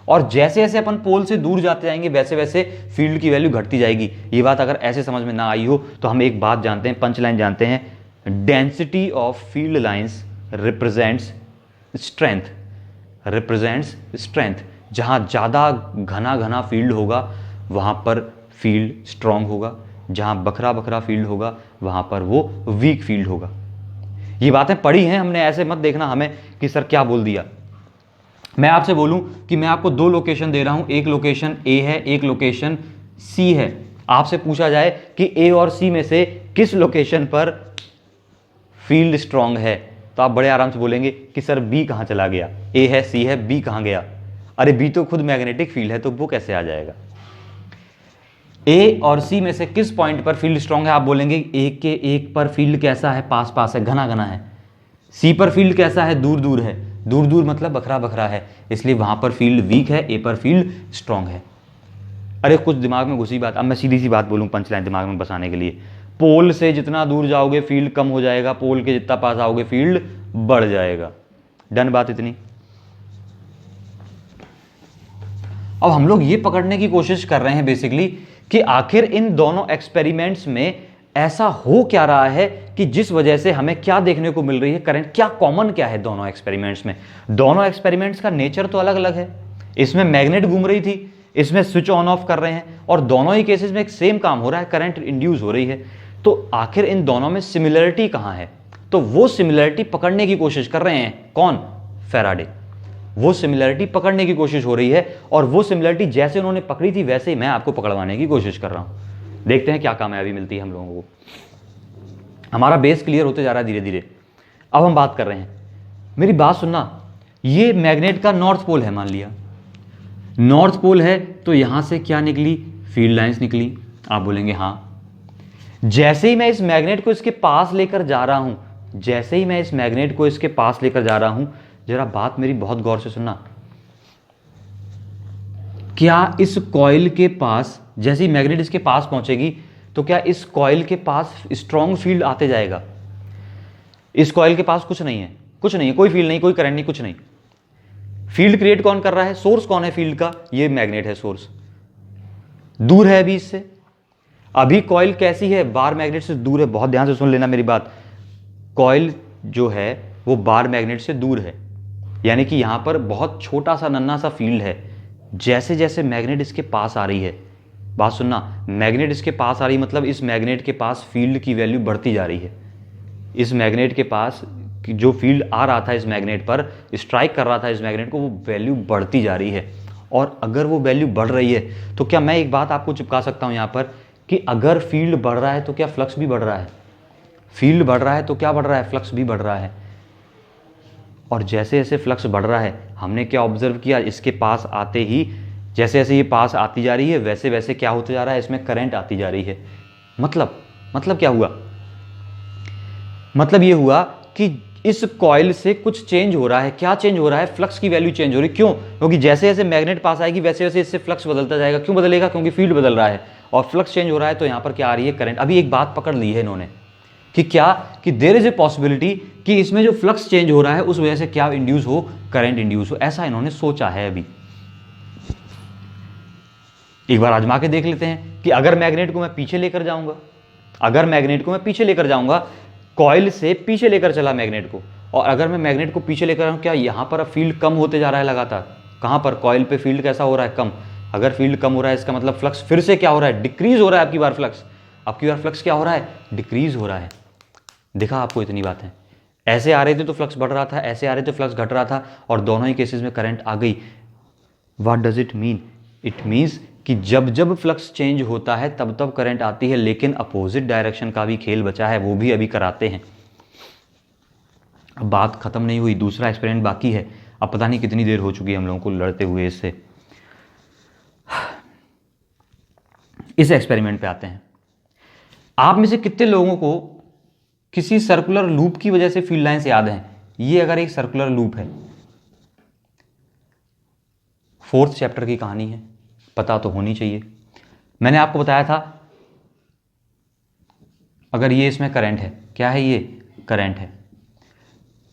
Speaker 1: और जैसे जैसे अपन पोल से दूर जाते जाएंगे वैसे वैसे फील्ड की वैल्यू घटती जाएगी। ये बात अगर ऐसे समझ में ना आई हो तो हम एक बात जानते हैं, पंच लाइन जानते हैं, density of field lines represents strength, represents strength. जहां ज्यादा घना घना फील्ड होगा वहां पर फील्ड स्ट्रांग होगा, जहां बखरा बखरा फील्ड होगा वहां पर वो वीक फील्ड होगा। ये बातें पढ़ी हैं हमने, ऐसे मत देखना हमें कि सर क्या बोल दिया। मैं आपसे बोलूं कि मैं आपको 2 लोकेशन दे रहा हूं, एक लोकेशन ए है, एक लोकेशन सी है। आपसे पूछा जाए कि ए और सी में से किस लोकेशन पर फील्ड स्ट्रांग है, तो आप बड़े आराम से बोलेंगे कि सर बी कहां चला गया, ए है, सी है, बी कहां गया? अरे बी तो खुद मैग्नेटिक फील्ड है, तो वो कैसे आ जाएगा? ए और सी में से किस पॉइंट पर फील्ड स्ट्रांग है? आप बोलेंगे ए के एक पर फील्ड कैसा है? पास पास है, घना घना है। सी पर फील्ड कैसा है? दूर दूर है, दूर दूर मतलब बखरा बखरा है, इसलिए वहां पर फील्ड वीक है, ए पर फील्ड स्ट्रांग है। अरे कुछ दिमाग में घुसी बात, अब मैं सीधी सी बात बोलूं पंच लाइन दिमाग में बसाने के लिए, पोल से जितना दूर जाओगे फील्ड कम हो जाएगा, पोल के जितना पास आओगे फील्ड बढ़ जाएगा। डन बात इतनी। अब हम लोग ये पकड़ने की कोशिश कर रहे हैं बेसिकली कि आखिर इन दोनों एक्सपेरिमेंट्स में ऐसा हो क्या रहा है कि जिस वजह से हमें क्या देखने को मिल रही है, करंट क्या कॉमन क्या है दोनों एक्सपेरिमेंट्स में। दोनों एक्सपेरिमेंट्स का नेचर तो अलग अलग है, इसमें मैग्नेट घूम रही थी, इसमें स्विच ऑन ऑफ कर रहे हैं, और दोनों ही केसेस में एक सेम काम हो रहा है, करंट इंड्यूस हो रही है। तो आखिर इन दोनों में सिमिलरिटी कहां है? तो वो सिमिलरिटी पकड़ने की कोशिश कर रहे हैं कौन? फैराडे। वो सिमिलरिटी पकड़ने की कोशिश हो रही है, और वो सिमिलरिटी जैसे उन्होंने पकड़ी थी वैसे ही मैं आपको पकड़वाने की कोशिश कर रहा हूं। देखते हैं क्या कामयाबी मिलती है हम लोगों को। हमारा बेस क्लियर होते जा रहा है धीरे धीरे। अब हम बात कर रहे हैं, मेरी बात सुनना, ये मैग्नेट का नॉर्थ पोल है, मान लिया नॉर्थ पोल है, तो यहां से क्या निकली? फील्ड लाइंस निकली। आप बोलेंगे हां। जैसे ही मैं इस मैग्नेट को इसके पास लेकर जा रहा हूं, जैसे ही मैं इस मैग्नेट को इसके पास लेकर जा रहा हूं, जरा बात मेरी बहुत गौर से सुनना, क्या इस कॉइल के पास, जैसे ही मैग्नेट इसके पास पहुंचेगी तो क्या इस कॉइल के पास स्ट्रॉन्ग फील्ड आते जाएगा? इस कॉइल के पास कुछ नहीं है, कुछ नहीं है, कोई फील्ड नहीं, कोई करंट नहीं, कुछ नहीं। फील्ड क्रिएट कौन कर रहा है? सोर्स कौन है फील्ड का? ये मैग्नेट है सोर्स, दूर है अभी इससे। अभी कॉइल कैसी है? बार मैग्नेट से दूर है, बहुत ध्यान से सुन लेना मेरी बात। कॉइल जो है वो बार मैग्नेट से दूर है, यानी कि यहां पर बहुत छोटा सा नन्हा सा फील्ड है। जैसे जैसे मैग्नेट इसके पास आ रही है, बात सुनना, मैग्नेट इसके पास आ रही मतलब इस मैग्नेट के पास फील्ड की वैल्यू बढ़ती जा रही है। इस मैग्नेट के पास जो फील्ड आ रहा था, इस मैग्नेट पर स्ट्राइक कर रहा था इस मैग्नेट को, वो वैल्यू बढ़ती जा रही है। और अगर वो वैल्यू बढ़ रही है तो क्या मैं एक बात आपको चिपका सकता हूं यहां पर कि अगर फील्ड बढ़ रहा है तो क्या फ्लक्स भी बढ़ रहा है? फील्ड बढ़ रहा है तो क्या बढ़ रहा है? फ्लक्स भी बढ़ रहा है। और जैसे जैसे फ्लक्स बढ़ रहा है, हमने क्या ऑब्जर्व किया, इसके पास आते ही जैसे जैसे ये पास आती जा रही है वैसे वैसे क्या होते जा रहा है, इसमें करंट आती जा रही है। मतलब क्या हुआ? मतलब ये हुआ कि इस कॉइल से कुछ चेंज हो रहा है। क्या चेंज हो रहा है? फ्लक्स की वैल्यू चेंज हो रही है। क्यों? क्योंकि जैसे जैसे मैग्नेट पास आएगी वैसे वैसे इससे फ्लक्स बदलता जाएगा। क्यों बदलेगा? क्योंकि फील्ड बदल रहा है और फ्लक्स चेंज हो रहा है, तो यहां पर क्या आ रही है? करंट। अभी एक बात पकड़ ली है इन्होंने कि क्या, कि देयर इज ए पॉसिबिलिटी कि इसमें जो फ्लक्स चेंज हो रहा है उस वजह से क्या इंड्यूस हो? करंट इंड्यूस हो। ऐसा इन्होंने सोचा है। अभी एक बार आजमा के देख लेते हैं कि अगर मैग्नेट को मैं पीछे लेकर जाऊंगा, अगर मैग्नेट को मैं पीछे लेकर जाऊंगा, कॉइल से पीछे लेकर चला मैग्नेट को, और अगर मैं मैग्नेट को पीछे लेकर आऊं, क्या यहां पर अब फील्ड कम होते जा रहा है लगातार? कहां पर? कॉइल पे फील्ड कैसा हो रहा है? कम। अगर फील्ड कम हो रहा है इसका मतलब फ्लक्स फिर से क्या हो रहा है? डिक्रीज हो रहा है। आपकी बार फ्लक्स, आपकी बार फ्लक्स क्या हो रहा है? डिक्रीज हो रहा है। दिखा आपको इतनी बात है। ऐसे आ रहे थे तो फ्लक्स बढ़ रहा था, ऐसे आ रहे थे फ्लक्स घट रहा था, और दोनों ही केसेस में करंट आ गई। What does it mean? It means कि जब जब फ्लक्स चेंज होता है तब तब करंट आती है, लेकिन अपोजिट डायरेक्शन का भी खेल बचा है, वो भी अभी कराते हैं। अब बात खत्म नहीं हुई, दूसरा एक्सपेरिमेंट बाकी है। अब पता नहीं कितनी देर हो चुकी है हम लोगों को लड़ते हुए इससे। इस एक्सपेरिमेंट पे आते हैं। आप में से कितने लोगों को किसी सर्कुलर लूप की वजह से फील्ड लाइंस याद हैं? ये अगर एक सर्कुलर लूप है, 4th चैप्टर की कहानी है, पता तो होनी चाहिए। मैंने आपको बताया था अगर ये इसमें करंट है, क्या है ये? करंट है।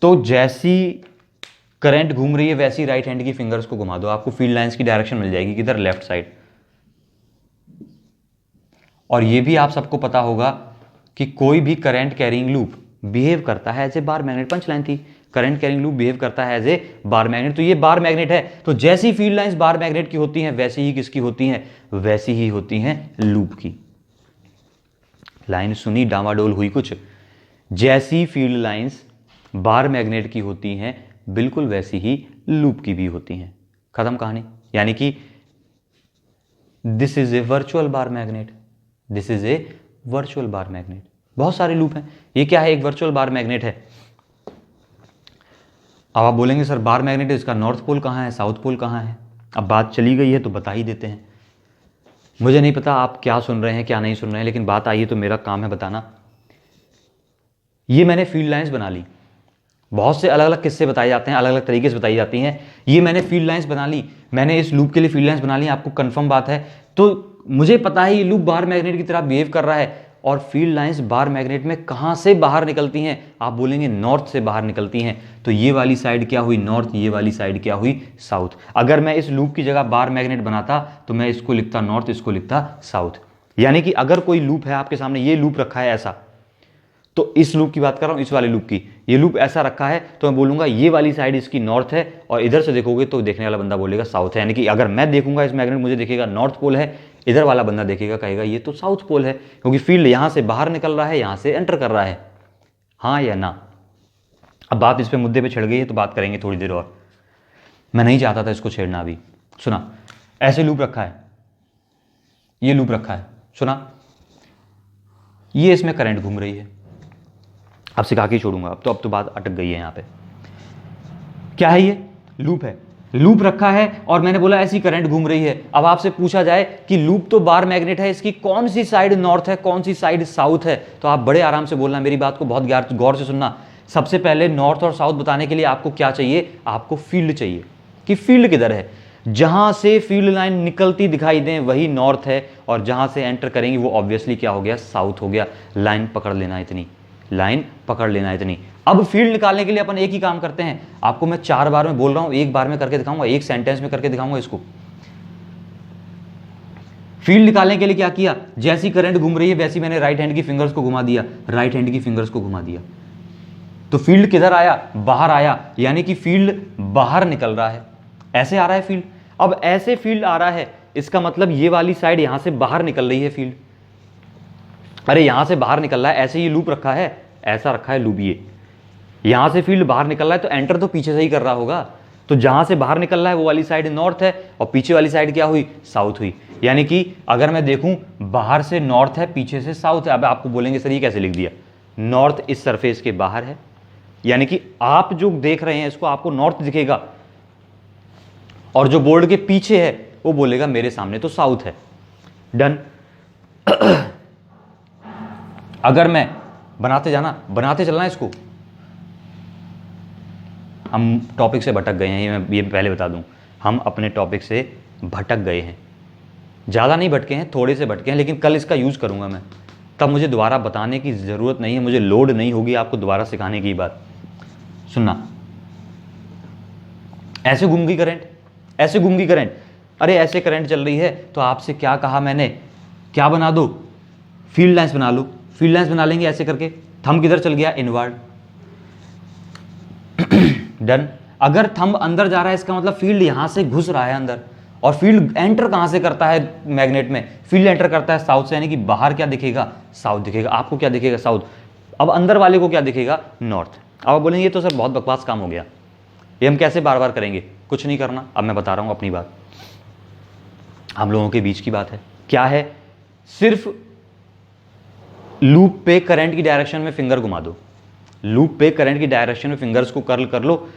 Speaker 1: तो जैसी करंट घूम रही है वैसी राइट हैंड की फिंगर्स को घुमा दो, आपको फील्ड लाइंस की डायरेक्शन मिल जाएगी। किधर? Left side. और ये भी आप सबको पता होगा कि कोई भी करंट कैरिंग लूप बिहेव करता है as a bar magnet. Punch line थी, करंट कैरिंग लूप बिहेव करता है एज ए बार मैग्नेट। तो ये बार मैग्नेट है, तो जैसी फील्ड लाइंस बार मैग्नेट की होती हैं वैसी ही किसकी होती हैं? वैसी ही होती हैं लूप की। लाइन सुनी, डामाडोल हुई कुछ? जैसी फील्ड लाइंस बार मैग्नेट की होती हैं बिल्कुल वैसी ही लूप की भी होती हैं। खत्म कहानी। यानी कि this is A virtual bar magnet, this is A virtual bar magnet. बहुत सारे लूप हैं, ये क्या है? एक वर्चुअल बार मैग्नेट है। अब आप बोलेंगे सर बार मैग्नेट है, इसका नॉर्थ पोल कहाँ है, साउथ पोल कहाँ है? अब बात चली गई है तो बता ही देते हैं। मुझे नहीं पता आप क्या सुन रहे हैं क्या नहीं सुन रहे हैं, लेकिन बात आई है तो मेरा काम है बताना। ये मैंने फील्ड लाइंस बना ली, बहुत से अलग अलग किस्से बताए जाते हैं, अलग अलग तरीके से बताई जाती हैं। ये मैंने फील्ड लाइंस बना ली, मैंने इस लूप के लिए फील्ड लाइंस बना ली, आपको कंफर्म बात है। तो मुझे पता है ये लूप बार मैग्नेट की तरह बिहेव कर रहा है, और फील्ड लाइंस बार मैग्नेट में कहां से बाहर निकलती हैं? आप बोलेंगे नॉर्थ से बाहर निकलती हैं। तो ये वाली साइड क्या हुई? नॉर्थ। ये वाली साइड क्या हुई? साउथ। अगर मैं इस लूप की जगह बार मैग्नेट बनाता तो मैं इसको लिखता नॉर्थ, इसको लिखता साउथ। यानी कि अगर कोई लूप है आपके सामने, ये लूप रखा है ऐसा, तो इस लूप की बात कर रहा हूं, इस वाले लूप की, ये लूप ऐसा रखा है तो मैं बोलूंगा ये वाली साइड इसकी नॉर्थ है, और इधर से देखोगे तो देखने वाला बंदा बोलेगा साउथ है। यानी कि अगर मैं देखूंगा इस मैग्नेट, मुझे दिखेगा नॉर्थ पोल है, इधर वाला बंदा देखेगा कहेगा ये तो साउथ पोल है, क्योंकि फील्ड यहां से बाहर निकल रहा है, यहां से एंटर कर रहा है। हाँ या ना? अब बात इस पे मुद्दे पे छिड़ गई है तो बात करेंगे थोड़ी देर और। मैं नहीं चाहता था इसको छेड़ना अभी। सुना, ऐसे लूप रखा है, ये लूप रखा है, सुना, ये इसमें करंट घूम रही है। अब सिखा के छोड़ूंगा, अब तो बात अटक गई है यहां पे। क्या है ये? लूप है, लूप रखा है, और मैंने बोला ऐसी करंट घूम रही है। अब आपसे पूछा जाए कि लूप तो बार मैग्नेट है, इसकी कौन सी साइड नॉर्थ है, कौन सी साइड साउथ है, तो आप बड़े आराम से बोलना, मेरी बात को बहुत गौर से सुनना। सबसे पहले नॉर्थ और साउथ बताने के लिए आपको क्या चाहिए? आपको फील्ड चाहिए, कि फील्ड किधर है। जहां से फील्ड लाइन निकलती दिखाई दे वही नॉर्थ है, और जहां से एंटर करेंगी वो ऑब्वियसली क्या हो गया? साउथ हो गया। लाइन पकड़ लेना इतनी, लाइन पकड़ लेना इतनी। अब फील्ड निकालने के लिए अपन एक ही काम करते हैं, आपको मैं 4 बार में बोल रहा हूं, एक बार में करके दिखाऊंगा, एक सेंटेंस में करके दिखाऊंगा इसको। फील्ड निकालने के लिए क्या किया? जैसी करंट घूम रही है वैसी मैंने राइट हैंड की फिंगर्स को घुमा दिया, राइट हैंड की फिंगर्स को घुमा दिया। तो फील्ड किधर आया, बाहर आया, यानी कि फील्ड बाहर निकल रहा है, ऐसे आ रहा है फील्ड। अब ऐसे फील्ड आ रहा है, इसका मतलब ये वाली साइड यहां से बाहर निकल रही है फील्ड। अरे यहां से बाहर निकल रहा है, ऐसे ये लूप रखा है, ऐसा रखा है लूप, ये यहां से फील्ड बाहर निकल रहा है, तो एंटर तो पीछे से ही कर रहा होगा, तो जहां से बाहर निकल रहा है वो वाली साइड नॉर्थ है और पीछे वाली साइड क्या हुई, साउथ हुई। यानी कि अगर मैं देखूं, बाहर से नॉर्थ है, पीछे से साउथ है। अब आपको बोलेंगे सर ये कैसे लिख दिया, नॉर्थ इस सरफेस के बाहर है, यानी कि आप जो देख रहे हैं इसको आपको नॉर्थ दिखेगा, और जो बोर्ड के पीछे है वो बोलेगा मेरे सामने तो साउथ है। डन। अगर मैं बनाते चलना इसको, हम टॉपिक से भटक गए हैं, ये पहले बता दूं, हम अपने टॉपिक से भटक गए हैं, ज़्यादा नहीं भटके हैं, थोड़े से भटके हैं, लेकिन कल इसका यूज़ करूंगा मैं, तब मुझे दोबारा बताने की ज़रूरत नहीं है, मुझे लोड नहीं होगी आपको दोबारा सिखाने की बात। सुनना, ऐसे घूम गई करंट, ऐसे घूम गई करंट, अरे ऐसे करंट चल रही है, तो आपसे क्या कहा मैंने, क्या बना दो, फील्ड लाइंस बना लो, फील्ड लाइंस बना लेंगे ऐसे करके। थंब किधर चल गया, इनवर्ड। डन। अगर थंब अंदर जा रहा है, इसका मतलब फील्ड यहां से घुस रहा है अंदर, और फील्ड एंटर कहां से करता है मैग्नेट में, फील्ड एंटर करता है साउथ से, यानी कि बाहर क्या दिखेगा, साउथ दिखेगा। आपको क्या दिखेगा, साउथ। अब अंदर वाले को क्या दिखेगा, नॉर्थ। अब आप बोलेंगे ये तो सर बहुत बकवास काम हो गया, ये हम कैसे बार बार करेंगे, कुछ नहीं करना, अब मैं बता रहा हूं अपनी बात, हम लोगों के बीच की बात है। क्या है, सिर्फ लूप पे करंट की डायरेक्शन में फिंगर घुमा दो, लूप पे करंट की डायरेक्शन में फिंगर्स को कर्ल कर लो।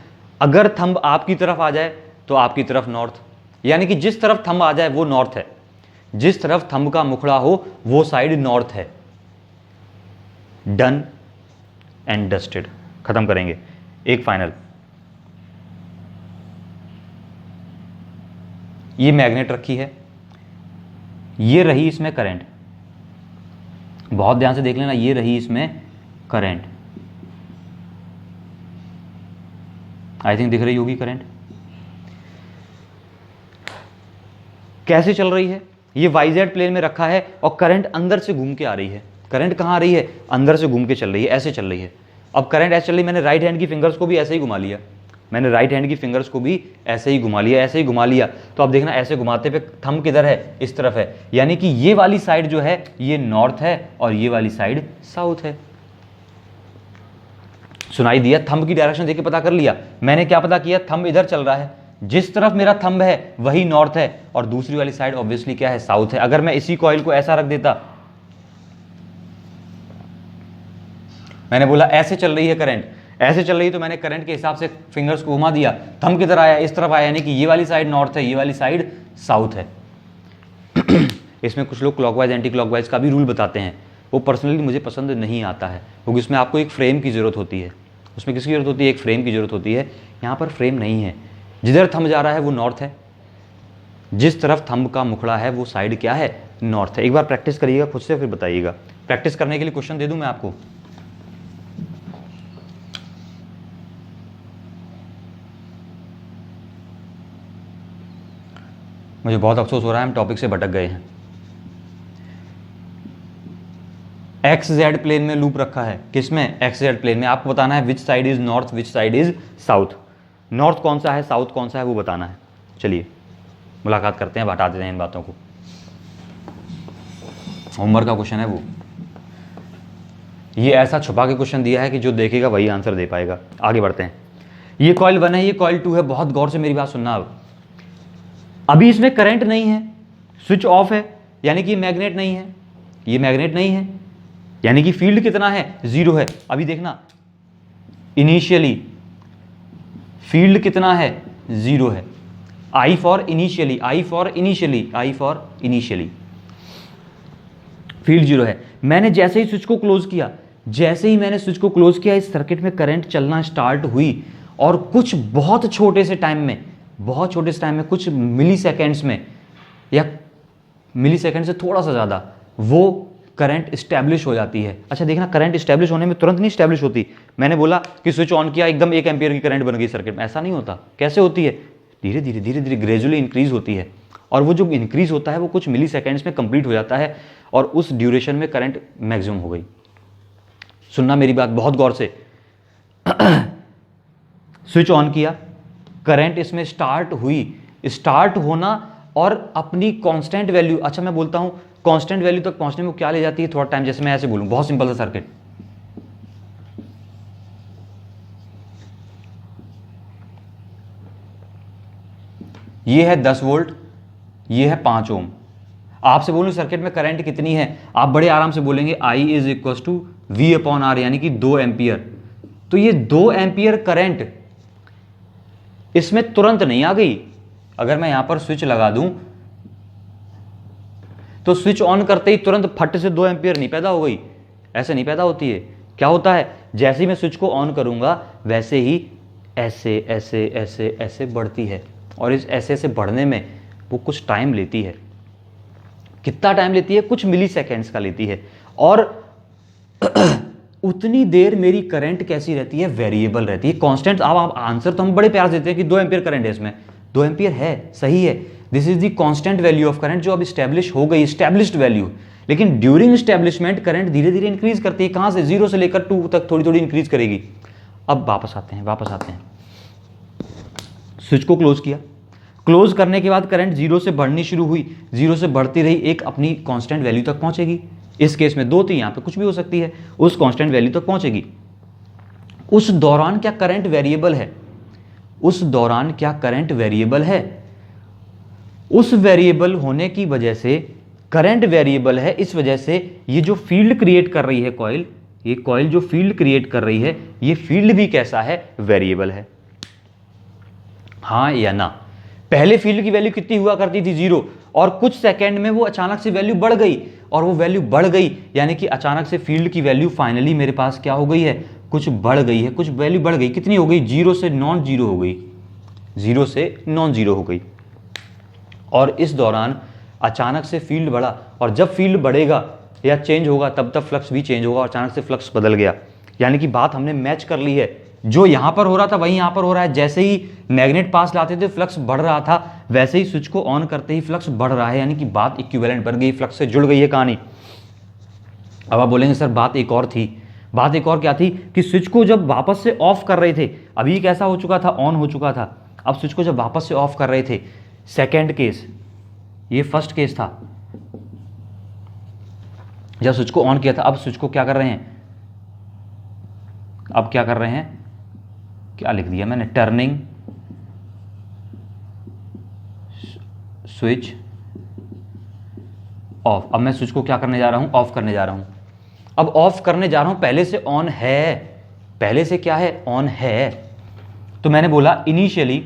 Speaker 1: अगर थंब आपकी तरफ आ जाए तो आपकी तरफ नॉर्थ, यानी कि जिस तरफ थंब आ जाए वो नॉर्थ है, जिस तरफ थंब का मुखड़ा हो वो साइड नॉर्थ है। Done and dusted. खत्म करेंगे। एक फाइनल, ये मैग्नेट रखी है, ये रही इसमें करंट, बहुत ध्यान से देख लेना, ये रही इसमें करंट, आई थिंक दिख रही होगी करंट कैसे चल रही है। ये YZ प्लेन में रखा है और करंट अंदर से घूम के आ रही है। करंट कहां आ रही है, अंदर से घूम के चल रही है, ऐसे चल रही है। अब करंट ऐसे चल रही है, मैंने राइट हैंड की फिंगर्स को भी ऐसे ही घुमा लिया, मैंने राइट हैंड की फिंगर्स को भी ऐसे ही घुमा लिया, ऐसे ही घुमा लिया। तो अब देखना, ऐसे घुमाते पे थंब किधर है, इस तरफ है, यानी कि ये वाली साइड जो है ये नॉर्थ है और ये वाली साइड साउथ है। सुनाई दिया, थंब की डायरेक्शन देख के पता कर लिया। मैंने क्या पता किया, थंब इधर चल रहा है, जिस तरफ मेरा थंब है वही नॉर्थ है और दूसरी वाली साइड ऑब्वियसली क्या है, साउथ है। अगर मैं इसी कॉइल को ऐसा रख देता, मैंने बोला ऐसे चल रही है करंट, ऐसे चल रही है, तो मैंने करंट के हिसाब से फिंगर्स को घुमा दिया, थंब किधर आया, इस तरफ आया, यानी कि ये वाली साइड नॉर्थ है, ये वाली साइड साउथ है। इसमें कुछ लोग क्लॉकवाइज एंटी क्लॉकवाइज का भी रूल बताते हैं, वो पर्सनली मुझे पसंद नहीं आता है, क्योंकि उसमें आपको एक फ्रेम की ज़रूरत होती है। उसमें किसकी ज़रूरत होती है, एक फ्रेम की ज़रूरत होती है। यहाँ पर फ्रेम नहीं है, जिधर थंब जा रहा है वो नॉर्थ है, जिस तरफ थंब का मुखड़ा है वो साइड क्या है, नॉर्थ है। एक बार प्रैक्टिस करिएगा खुद से, फिर बताइएगा। प्रैक्टिस करने के लिए क्वेश्चन दे दूं मैं आपको, मुझे बहुत अफसोस हो रहा है, हम टॉपिक से भटक गए हैं। XZ प्लेन में लूप रखा है, किसमें, XZ प्लेन में। आपको बताना है which side is north, which side is south, north कौन सा है, साउथ कौन सा है, वो बताना है। चलिए मुलाकात करते हैं, हटा देते हैं इन बातों को, होमवर्क का क्वेश्चन है वो। ये ऐसा छुपा के क्वेश्चन दिया है कि जो देखेगा वही आंसर दे पाएगा। आगे बढ़ते हैं। ये कॉइल 1 है, ये कॉइल 2 है। बहुत गौर से मेरी बात सुनना। अब अभी इसमें करंट नहीं है, स्विच ऑफ है, यानी कि मैग्नेट नहीं है, ये मैग्नेट नहीं है, यानी कि फील्ड कितना है, 0 है। अभी देखना, इनिशियली फील्ड कितना है, 0 है। I for initially, I for initially, I for initially, field 0 है। मैंने जैसे ही स्विच को क्लोज किया, जैसे ही मैंने स्विच को क्लोज किया, इस सर्किट में करंट चलना स्टार्ट हुई, और कुछ बहुत छोटे से टाइम में, बहुत छोटे से टाइम में, कुछ मिली सेकेंड्स में, या मिली सेकेंड से थोड़ा सा ज़्यादा, वो करंट स्टैब्लिश हो जाती है। अच्छा देखना, करंट स्टैब्लिश होने में तुरंत नहीं स्टैब्लिश होती। मैंने बोला कि स्विच ऑन किया, एकदम 1 एम्पियर की करंट बन गई सर्किट में, ऐसा नहीं होता। कैसे होती है, धीरे धीरे धीरे धीरे ग्रेजुअली इंक्रीज होती है, और वो जो इंक्रीज होता है वो कुछ मिली सेकेंड्स में कंप्लीट हो जाता है, और उस ड्यूरेशन में करंट मैक्सिमम हो गई। सुनना मेरी बात बहुत गौर से। स्विच ऑन किया, करंट इसमें स्टार्ट हुई, स्टार्ट होना और अपनी कांस्टेंट वैल्यू, अच्छा मैं बोलता हूं कांस्टेंट वैल्यू तक पहुंचने में क्या ले जाती है, थोड़ा टाइम, जैसे मैं ऐसे बोलूं, बहुत सिंपल सा सर्किट, ये है 10 वोल्ट, ये है 5 ओम। आपसे बोलूं सर्किट में करंट कितनी है, आप बड़े आराम से बोलेंगे I is equal to V upon R, यानी कि 2 एम्पियर। तो ये 2 एम्पियर करंट इसमें तुरंत नहीं आ गई। अगर मैं यहां पर स्विच लगा दूं तो स्विच ऑन करते ही तुरंत फट से 2 एम्पियर नहीं पैदा हो गई, ऐसे नहीं पैदा होती है। क्या होता है, जैसे ही मैं स्विच को ऑन करूंगा वैसे ही ऐसे ऐसे ऐसे ऐसे बढ़ती है, और इस ऐसे ऐसे बढ़ने में वो कुछ टाइम लेती है। कितना टाइम लेती है, कुछ मिली सेकेंड्स का लेती है। और उतनी देर मेरी करंट कैसी रहती है, वेरिएबल रहती है, कांस्टेंट। अब आप आंसर तो हम बड़े प्यार देते हैं कि 2 एम्पियर करंट है, इसमें 2 एम्पियर है, सही है, this is the constant value of current जो अब स्टैब्लिश हो गई, स्टैब्लिश्ड वैल्यू। लेकिन ड्यूरिंग स्टैब्लिशमेंट करंट धीरे धीरे इंक्रीज करती है, कहां से, 0 से लेकर 2 तक थोड़ी थोड़ी इंक्रीज करेगी। अब वापस आते हैं, स्विच को क्लोज किया, क्लोज करने के बाद करंट 0 से बढ़नी शुरू हुई, 0 से बढ़ती रही, एक अपनी कांस्टेंट वैल्यू तक पहुंचेगी। इस केस में 2 थी, यहां पे कुछ भी हो सकती है, उस कांस्टेंट वैल्यू तक पहुंचेगी। उस दौरान क्या करंट वेरिएबल है, उस दौरान क्या करंट वेरिएबल है, उस वेरिएबल होने की वजह से करंट वेरिएबल है, इस वजह से ये जो फील्ड क्रिएट कर रही है कॉइल, ये कॉइल जो फील्ड क्रिएट कर रही है, ये फील्ड भी कैसा है, वेरिएबल है। हाँ या ना, पहले फील्ड की वैल्यू कितनी हुआ करती थी, 0, और कुछ सेकंड में वो अचानक से वैल्यू बढ़ गई, और वो वैल्यू बढ़ गई यानी कि अचानक से फील्ड की वैल्यू फाइनली मेरे पास क्या हो गई है, कुछ बढ़ गई है, कुछ वैल्यू बढ़ गई, कितनी हो गई, 0 से नॉन जीरो हो गई, 0 से नॉन जीरो हो गई। और इस दौरान अचानक से फील्ड बढ़ा, और जब फील्ड बढ़ेगा या चेंज होगा तब तब फ्लक्स भी चेंज होगा, और अचानक से फ्लक्स बदल गया। यानी कि बात हमने मैच कर ली है, जो यहां पर हो रहा था वही यहां पर हो रहा है। जैसे ही मैग्नेट पास लाते थे फ्लक्स बढ़ रहा था, वैसे ही स्विच को ऑन करते ही फ्लक्स बढ़ रहा है, यानी कि बात इक्विवेलेंट बन गई, फ्लक्स से जुड़ गई है कहानी। अब आप बोलेंगे सर बात एक और थी, बात एक और क्या थी कि स्विच को जब वापस से ऑफ कर रहे थे, अभी कैसा हो चुका था, ऑन हो चुका था, अब स्विच को जब वापस से ऑफ कर रहे थे, सेकेंड केस, ये फर्स्ट केस था, जब स्विच को ऑन किया था, अब स्विच को क्या कर रहे हैं, अब क्या कर रहे हैं, क्या लिख दिया मैंने, टर्निंग स्विच ऑफ। अब मैं स्विच को क्या करने जा रहा हूं, ऑफ करने जा रहा हूं। अब ऑफ करने जा रहा हूं, पहले से ऑन है, पहले से क्या है, ऑन है। तो मैंने बोला इनिशियली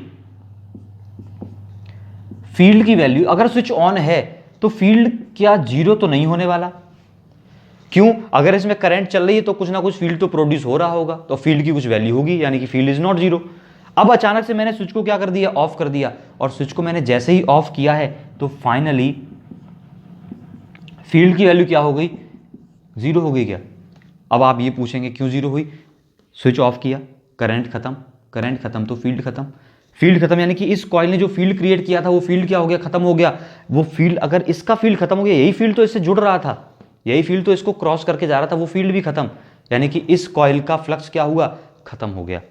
Speaker 1: फील्ड की वैल्यू, अगर स्विच ऑन है तो फील्ड क्या 0 तो नहीं होने वाला, क्यों, अगर इसमें करंट चल रही है तो कुछ ना कुछ फील्ड तो प्रोड्यूस हो रहा होगा, तो फील्ड की कुछ वैल्यू होगी, यानी कि फील्ड इज नॉट 0। अब अचानक से मैंने स्विच को क्या कर दिया, ऑफ कर दिया, और स्विच को मैंने जैसे ही ऑफ किया है तो फाइनली फील्ड की वैल्यू क्या हो गई, 0 हो गई क्या। अब आप ये पूछेंगे क्यों 0 हुई, स्विच ऑफ किया, करंट खत्म, करंट खत्म तो फील्ड खत्म, फील्ड खत्म, यानी कि इस कॉइल ने जो फील्ड क्रिएट किया था वो फील्ड क्या हो गया, खत्म हो गया। वो फील्ड, अगर इसका फील्ड खत्म हो गया, यही फील्ड तो इससे जुड़ रहा था, यही फील्ड तो इसको क्रॉस करके जा रहा था, वो फील्ड भी खत्म, यानी कि इस कॉइल का फ्लक्स क्या हुआ, खत्म हो गया।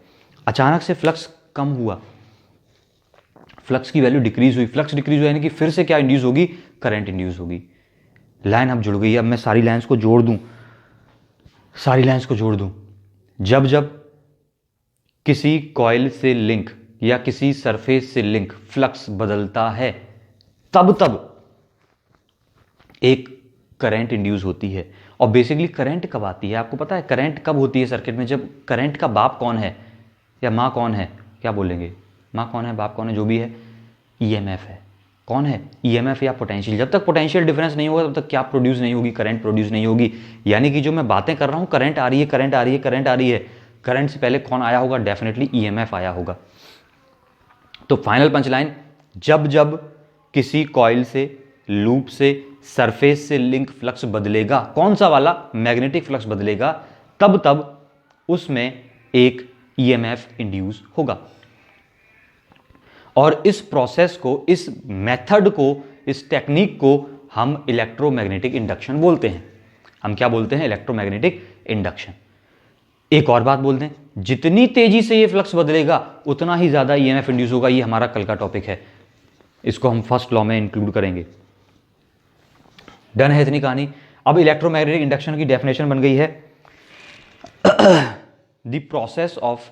Speaker 1: अचानक से फ्लक्स कम हुआ, फ्लक्स की वैल्यू डिक्रीज हुई, फ्लक्स डिक्रीज हुआ यानी कि फिर से क्या इंड्यूस होगी, करंट इंड्यूस होगी। लाइन अब जुड़ गई। अब मैं सारी लाइंस को जोड़ दूं, सारी लाइंस को जोड़ दूं, जब जब किसी कॉइल से लिंक या किसी सरफेस से लिंक फ्लक्स बदलता है, तब तब एक करंट इंड्यूस होती है। और बेसिकली करंट कब आती है, आपको पता है करंट कब होती है सर्किट में, जब करंट का बाप कौन है या माँ कौन है, क्या बोलेंगे, माँ कौन है, बाप कौन है, जो भी है, ईएमएफ है। कौन है, ईएमएफ या पोटेंशियल। जब तक पोटेंशियल डिफरेंस नहीं होगा तब तक क्या प्रोड्यूस नहीं होगी, करंट प्रोड्यूस नहीं होगी। यानी कि जो मैं बातें कर रहा हूँ, करंट आ रही है, करंट आ रही है, करंट आ रही है, करंट से पहले कौन आया होगा, डेफिनेटली ईएमएफ आया होगा। तो फाइनल पंचलाइन, जब जब किसी कॉइल से, लूप से, सरफेस से लिंक फ्लक्स बदलेगा, कौन सा वाला, मैग्नेटिक फ्लक्स बदलेगा, तब तब उसमें एक ईएमएफ इंड्यूस होगा। और इस प्रोसेस को, इस मेथड को, इस टेक्निक को हम इलेक्ट्रोमैग्नेटिक इंडक्शन बोलते हैं। हम क्या बोलते हैं, इलेक्ट्रोमैग्नेटिक इंडक्शन। एक और बात बोल दें, जितनी तेजी से ये फ्लक्स बदलेगा उतना ही ज़्यादा ईएमएफ इंड्यूस होगा। ये हमारा कल का टॉपिक है, इसको हम फर्स्ट लॉ में इंक्लूड करेंगे। डन है इतनी कहानी। अब इलेक्ट्रोमैग्नेटिक इंडक्शन की डेफिनेशन बन गई है। द प्रोसेस ऑफ,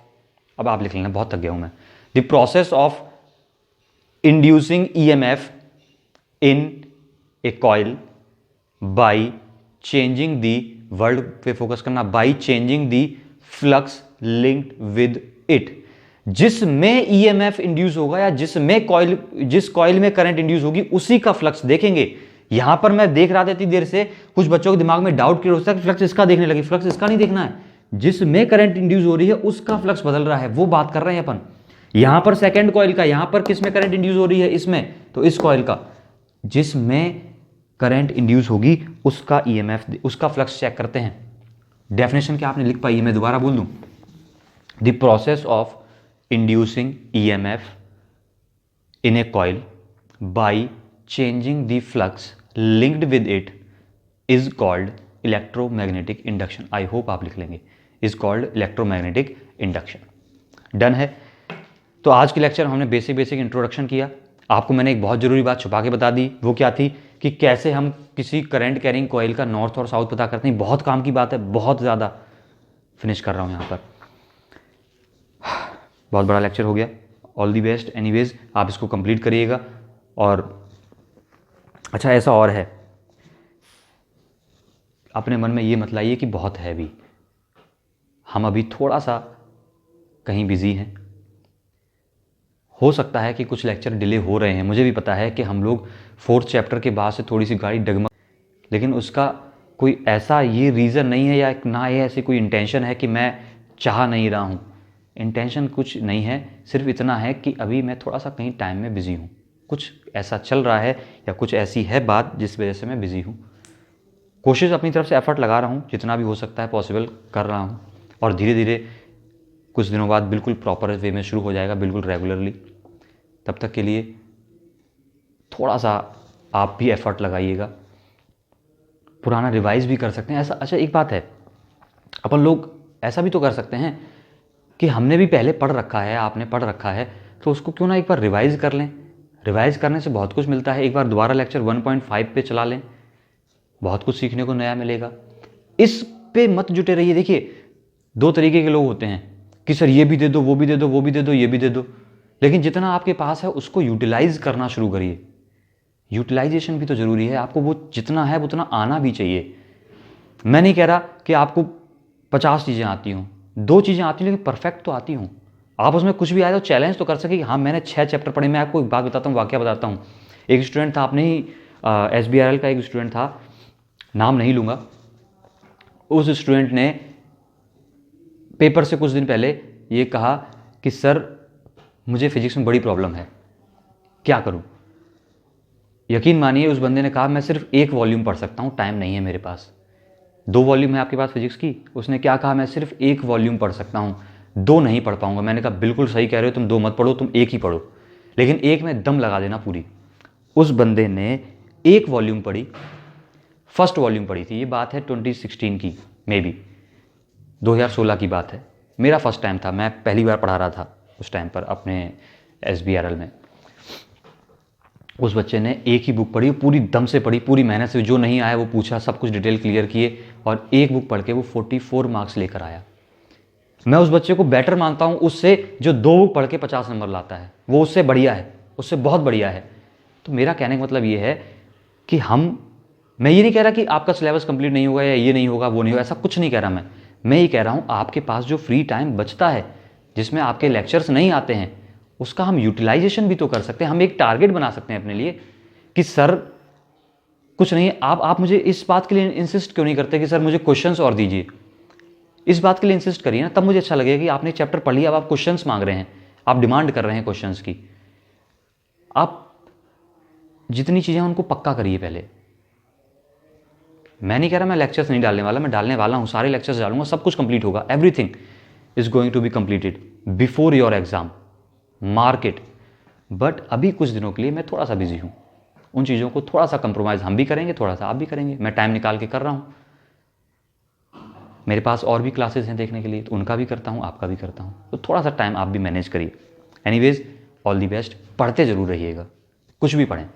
Speaker 1: अब आप लिख लेना, बहुत थक गया हूं मैं। The process of inducing EMF in A coil by changing the, word पे फोकस करना, by changing the flux linked with it. जिसमें ईएमएफ इंड्यूस होगा या जिस कॉइल में करंट इंड्यूस होगी उसी का फ्लक्स देखेंगे। यहां पर मैं देख रहा था इतनी देर से, कुछ बच्चों के दिमाग में डाउट क्लियर हो सकता है, फ्लक्स इसका देखने लगे। फ्लक्स इसका नहीं देखना है, जिसमें करंट इंड्यूस हो रही है उसका फ्लक्स बदल रहा है, वो बात कर रहे हैं अपन। यहां पर सेकंड कॉइल का, यहां पर किस में करंट इंड्यूस हो रही है, इसमें, तो इस कॉइल का जिसमें करंट इंड्यूस होगी उसका ईएमएफ, उसका फ्लक्स चेक करते हैं। डेफिनेशन क्या आपने लिख पाई है, मैं दोबारा बोल दूं। The process of inducing EMF in A coil by changing the flux linked with it is called electromagnetic induction. I hope आप लिख लेंगे, is called electromagnetic induction. Done है। तो आज के लेक्चर हमने बेसिक इंट्रोडक्शन किया। आपको मैंने एक बहुत जरूरी बात छुपा के बता दी, वो क्या थी कि कैसे हम किसी करंट कैरिंग कॉइल का नॉर्थ और साउथ पता करते हैं। बहुत काम की बात है, बहुत ज़्यादा। फिनिश कर रहा हूँ यहाँ पर, बहुत बड़ा लेक्चर हो गया। ऑल दी बेस्ट एनीवेज, आप इसको कंप्लीट करिएगा। और अच्छा, ऐसा और है, अपने मन में ये मत लाइए कि बहुत हैवी, हम अभी थोड़ा सा कहीं बिजी हैं। हो सकता है कि कुछ लेक्चर डिले हो रहे हैं, मुझे भी पता है कि हम लोग 4th चैप्टर के बाद से थोड़ी सी गाड़ी डगमग, लेकिन उसका कोई ऐसा ये रीज़न नहीं है या ना ये ऐसी कोई इंटेंशन है कि मैं चाह नहीं रहा हूँ। इंटेंशन कुछ नहीं है, सिर्फ इतना है कि अभी मैं थोड़ा सा कहीं टाइम में बिज़ी हूँ, कुछ ऐसा चल रहा है या कुछ ऐसी है बात जिस वजह से मैं बिज़ी हूँ। कोशिश अपनी तरफ से एफर्ट लगा रहा हूँ, जितना भी हो सकता है पॉसिबल कर रहा हूँ, और धीरे धीरे कुछ दिनों बाद बिल्कुल प्रॉपर वे में शुरू हो जाएगा, बिल्कुल रेगुलरली। तब तक के लिए थोड़ा सा आप भी एफर्ट लगाइएगा। पुराना रिवाइज भी कर सकते हैं ऐसा। अच्छा, एक बात है, अपन लोग ऐसा भी तो कर सकते हैं कि हमने भी पहले पढ़ रखा है, आपने पढ़ रखा है, तो उसको क्यों ना एक बार रिवाइज कर लें। रिवाइज करने से बहुत कुछ मिलता है। एक बार दोबारा लेक्चर 1.5 पे चला लें, बहुत कुछ सीखने को नया मिलेगा। इस पे मत जुटे रहिए। देखिए, 2 तरीके के लोग होते हैं कि सर ये भी दे दो, वो भी दे दो, वो भी दे दो, ये भी दे दो। लेकिन जितना आपके पास है उसको यूटिलाइज करना शुरू करिए। यूटिलाइजेशन भी तो ज़रूरी है, आपको वो जितना है उतना आना भी चाहिए। मैं नहीं कह रहा कि आपको 50 चीज़ें आती हों, 2 चीज़ें आती हैं लेकिन परफेक्ट तो आती हों। आप उसमें कुछ भी आए तो चैलेंज तो कर सके कि हाँ मैंने 6 चैप्टर पढ़े। मैं आपको एक बात बताता हूँ, वाकया बताता हूँ। एक स्टूडेंट था, आपने ही SBRL का एक स्टूडेंट था, नाम नहीं लूँगा। उस स्टूडेंट ने पेपर से कुछ दिन पहले ये कहा कि सर मुझे फिजिक्स में बड़ी प्रॉब्लम है, क्या करूं। यकीन मानिए उस बंदे ने कहा मैं सिर्फ 1 वॉल्यूम पढ़ सकता हूं, टाइम नहीं है मेरे पास। 2 वॉल्यूम है आपके पास फिजिक्स की, उसने क्या कहा, मैं सिर्फ 1 वॉल्यूम पढ़ सकता हूं, 2 नहीं पढ़ पाऊंगा। मैंने कहा बिल्कुल सही कह रहे हो, तुम 2 मत पढ़ो, तुम 1 ही पढ़ो, लेकिन 1 में दम लगा देना पूरी। उस बंदे ने 1 वॉल्यूम पढ़ी, फर्स्ट वॉल्यूम पढ़ी थी। ये बात है 2016 की, मे बी 2016 की बात है। मेरा फर्स्ट टाइम था, मैं पहली बार पढ़ा रहा था उस टाइम पर अपने SBRL में। उस बच्चे ने 1 ही बुक पढ़ी, पूरी दम से पढ़ी, पूरी मेहनत से, जो नहीं आया वो पूछा, सब कुछ डिटेल क्लियर किए, और 1 बुक पढ़ के वो 44 मार्क्स लेकर आया। मैं उस बच्चे को बेटर मानता हूँ उससे जो 2 बुक पढ़ के 50 नंबर लाता है, वो उससे बढ़िया है, उससे बहुत बढ़िया है। तो मेरा कहने का मतलब ये है कि मैं ये नहीं कह रहा कि आपका सिलेबस कंप्लीट नहीं होगा या ये नहीं होगा, वो नहीं होगा, ऐसा कुछ नहीं कह रहा मैं ये कह रहा हूँ आपके पास जो फ्री टाइम बचता है, जिसमें आपके लेक्चर्स नहीं आते हैं, उसका हम यूटिलाइजेशन भी तो कर सकते हैं। हम एक टारगेट बना सकते हैं अपने लिए कि सर कुछ नहीं, आप मुझे इस बात के लिए इंसिस्ट क्यों नहीं करते कि सर मुझे क्वेश्चंस और दीजिए। इस बात के लिए इंसिस्ट करिए ना, तब मुझे अच्छा लगेगा कि आपने चैप्टर पढ़ लिया, अब आप क्वेश्चंस मांग रहे हैं, आप डिमांड कर रहे हैं क्वेश्चंस की। आप जितनी चीज़ें उनको पक्का करिए पहले। मैं नहीं कह रहा मैं लेक्चर्स नहीं डालने वाला, मैं डालने वाला हूँ, सारे लेक्चर्स डालूंगा, सब कुछ कंप्लीट होगा, everything is going to be completed before your exam, mark it. But अभी कुछ दिनों के लिए मैं थोड़ा सा बिजी हूँ, उन चीज़ों को थोड़ा सा कंप्रोमाइज़ हम भी करेंगे, थोड़ा सा आप भी करेंगे, मैं टाइम निकाल के कर रहा हूँ। मेरे पास और भी क्लासेस हैं देखने के लिए, तो उनका भी करता हूँ, आपका भी करता हूँ, तो थोड़ा सा टाइम आप भी मैनेज करिए। एनीवेज, ऑल दी बेस्ट, पढ़ते ज़रूर रहिएगा, कुछ भी पढ़ें।